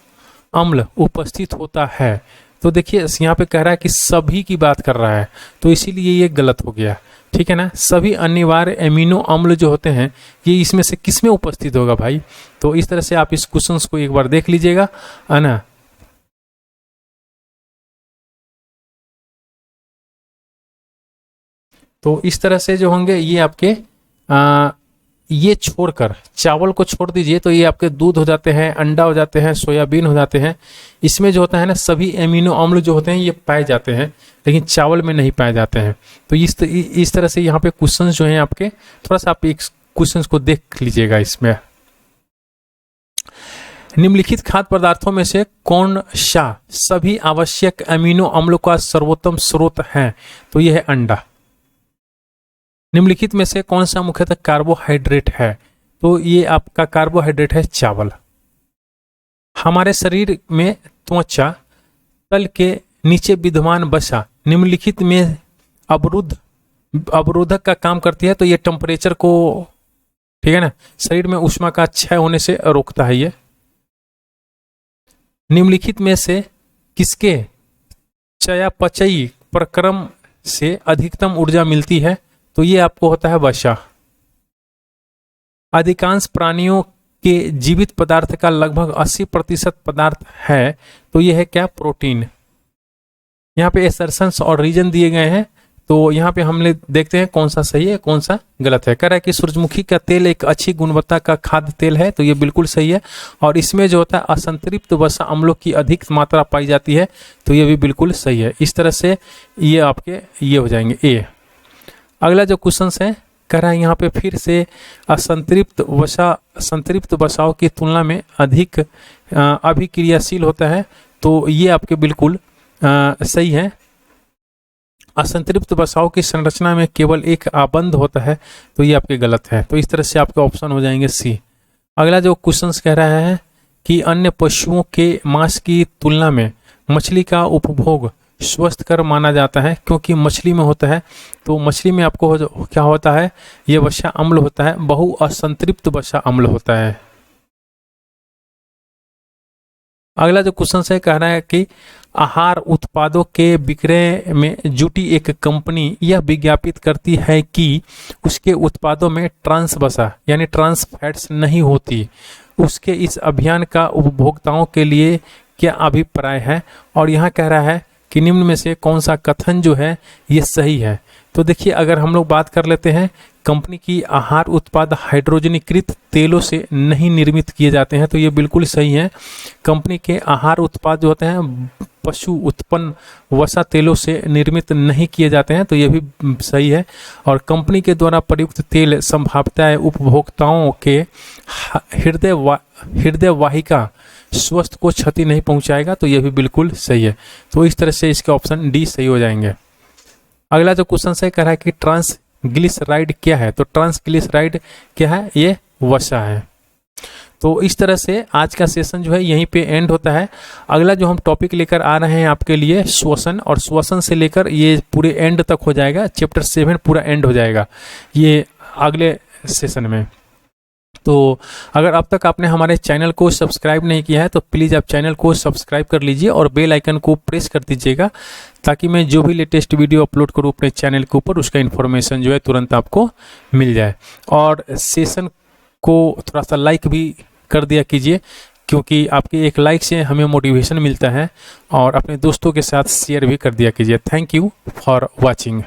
Speaker 1: अम्ल उपस्थित होता है? तो देखिए यहाँ पे कह रहा है कि सभी की बात कर रहा है, तो इसीलिए ये गलत हो गया, ठीक है ना। सभी अनिवार्य एमिनो अम्ल जो होते हैं ये इसमें से किसमें उपस्थित होगा भाई? तो इस तरह से आप इस क्वेश्चन को एक बार देख लीजिएगा, है ना। तो इस तरह से जो होंगे ये आपके ये छोड़कर चावल को छोड़ दीजिए, तो ये आपके दूध हो जाते हैं, अंडा हो जाते हैं, सोयाबीन हो जाते हैं। इसमें जो होता है ना सभी एमिनो अम्ल जो होते हैं ये पाए जाते हैं, लेकिन चावल में नहीं पाए जाते हैं। तो इस तरह से यहाँ पे क्वेश्चन जो हैं आपके, थोड़ा सा आप एक क्वेश्चन को देख लीजिएगा। इसमें निम्नलिखित खाद्य पदार्थों में से कौन सा सभी आवश्यक एमिनो अम्लों का सर्वोत्तम स्रोत है? तो यह है अंडा। निम्नलिखित में से कौन सा मुख्यतः कार्बोहाइड्रेट है? तो ये आपका कार्बोहाइड्रेट है चावल। हमारे शरीर में त्वचा तल के नीचे विद्यमान वसा निम्नलिखित में अवरोधक का काम करती है, तो ये टेम्परेचर को, ठीक है ना, शरीर में ऊष्मा का क्षय होने से रोकता है। ये निम्नलिखित में से किसके चयापचयी प्रक्रम से अधिकतम ऊर्जा मिलती है? तो ये आपको होता है वसा। अधिकांश प्राणियों के जीवित पदार्थ का लगभग 80% पदार्थ है, तो ये है क्या? प्रोटीन। यहाँ पे एसर्शंस और रीजन दिए गए हैं। तो यहाँ पे हम देखते हैं कौन सा सही है कौन सा गलत है। कह रहा है कि सूरजमुखी का तेल एक अच्छी गुणवत्ता का खाद्य तेल है, तो ये बिल्कुल सही है। और इसमें जो होता है असंतृप्त वसा अम्लों की अधिक मात्रा पाई जाती है, तो ये भी बिल्कुल सही है। इस तरह से ये आपके ये हो जाएंगे ए। अगला जो क्वेश्चन है कह रहा है यहाँ पे फिर से संतृप्त वसाओं की तुलना में अधिक अभिक्रियाशील होता है, तो ये आपके बिल्कुल सही है। असंतृप्त वसाओं की संरचना में केवल एक आबंध होता है, तो ये आपके गलत है। तो इस तरह से आपके ऑप्शन हो जाएंगे सी। अगला जो क्वेश्चन कह रहा है कि अन्य पशुओं के मांस की तुलना में मछली का उपभोग स्वस्थकर माना जाता है, क्योंकि मछली में होता है, तो मछली में आपको क्या होता है, ये वसा अम्ल होता है, बहु असंतृप्त वसा अम्ल होता है। अगला जो क्वेश्चन है कह रहा है कि आहार उत्पादों के विक्रय में जुटी एक कंपनी यह विज्ञापित करती है कि उसके उत्पादों में ट्रांस वसा यानी ट्रांस फैट्स नहीं होती। उसके इस अभियान का उपभोक्ताओं के लिए क्या अभिप्राय है? और यहाँ कह रहा है कि निम्न में से कौन सा कथन जो है ये सही है। तो देखिए, अगर हम लोग बात कर लेते हैं, कंपनी की आहार उत्पाद हाइड्रोजनीकृत तेलों से नहीं निर्मित किए जाते हैं, तो ये बिल्कुल सही है। कंपनी के आहार उत्पाद जो होते हैं पशु उत्पन्न वसा तेलों से निर्मित नहीं किए जाते हैं, तो ये भी सही है। और कंपनी के द्वारा प्रयुक्त तेल संभाव्यतः उपभोक्ताओं के हृदय वाहिका स्वास्थ्य को क्षति नहीं पहुंचाएगा, तो यह भी बिल्कुल सही है। तो इस तरह से इसके ऑप्शन डी सही हो जाएंगे। अगला जो क्वेश्चन है कह रहा है कि ट्रांसग्लिसराइड क्या है? तो ट्रांसग्लिसराइड क्या है? ये वसा है। तो इस तरह से आज का सेशन जो है यहीं पे एंड होता है। अगला जो हम टॉपिक लेकर आ रहे हैं आपके लिए श्वसन, और श्वसन से लेकर ये पूरे एंड तक हो जाएगा, चैप्टर 7 पूरा एंड हो जाएगा ये अगले सेशन में। तो अगर अब तक आपने हमारे चैनल को सब्सक्राइब नहीं किया है तो प्लीज़ आप चैनल को सब्सक्राइब कर लीजिए और बेल आइकन को प्रेस कर दीजिएगा, ताकि मैं जो भी लेटेस्ट वीडियो अपलोड करूँ अपने चैनल के ऊपर उसका इन्फॉर्मेशन जो है तुरंत आपको मिल जाए। और सेशन को थोड़ा सा लाइक भी कर दिया कीजिए, क्योंकि आपके एक लाइक से हमें मोटिवेशन मिलता है, और अपने दोस्तों के साथ शेयर भी कर दिया कीजिए। Thank you for watching.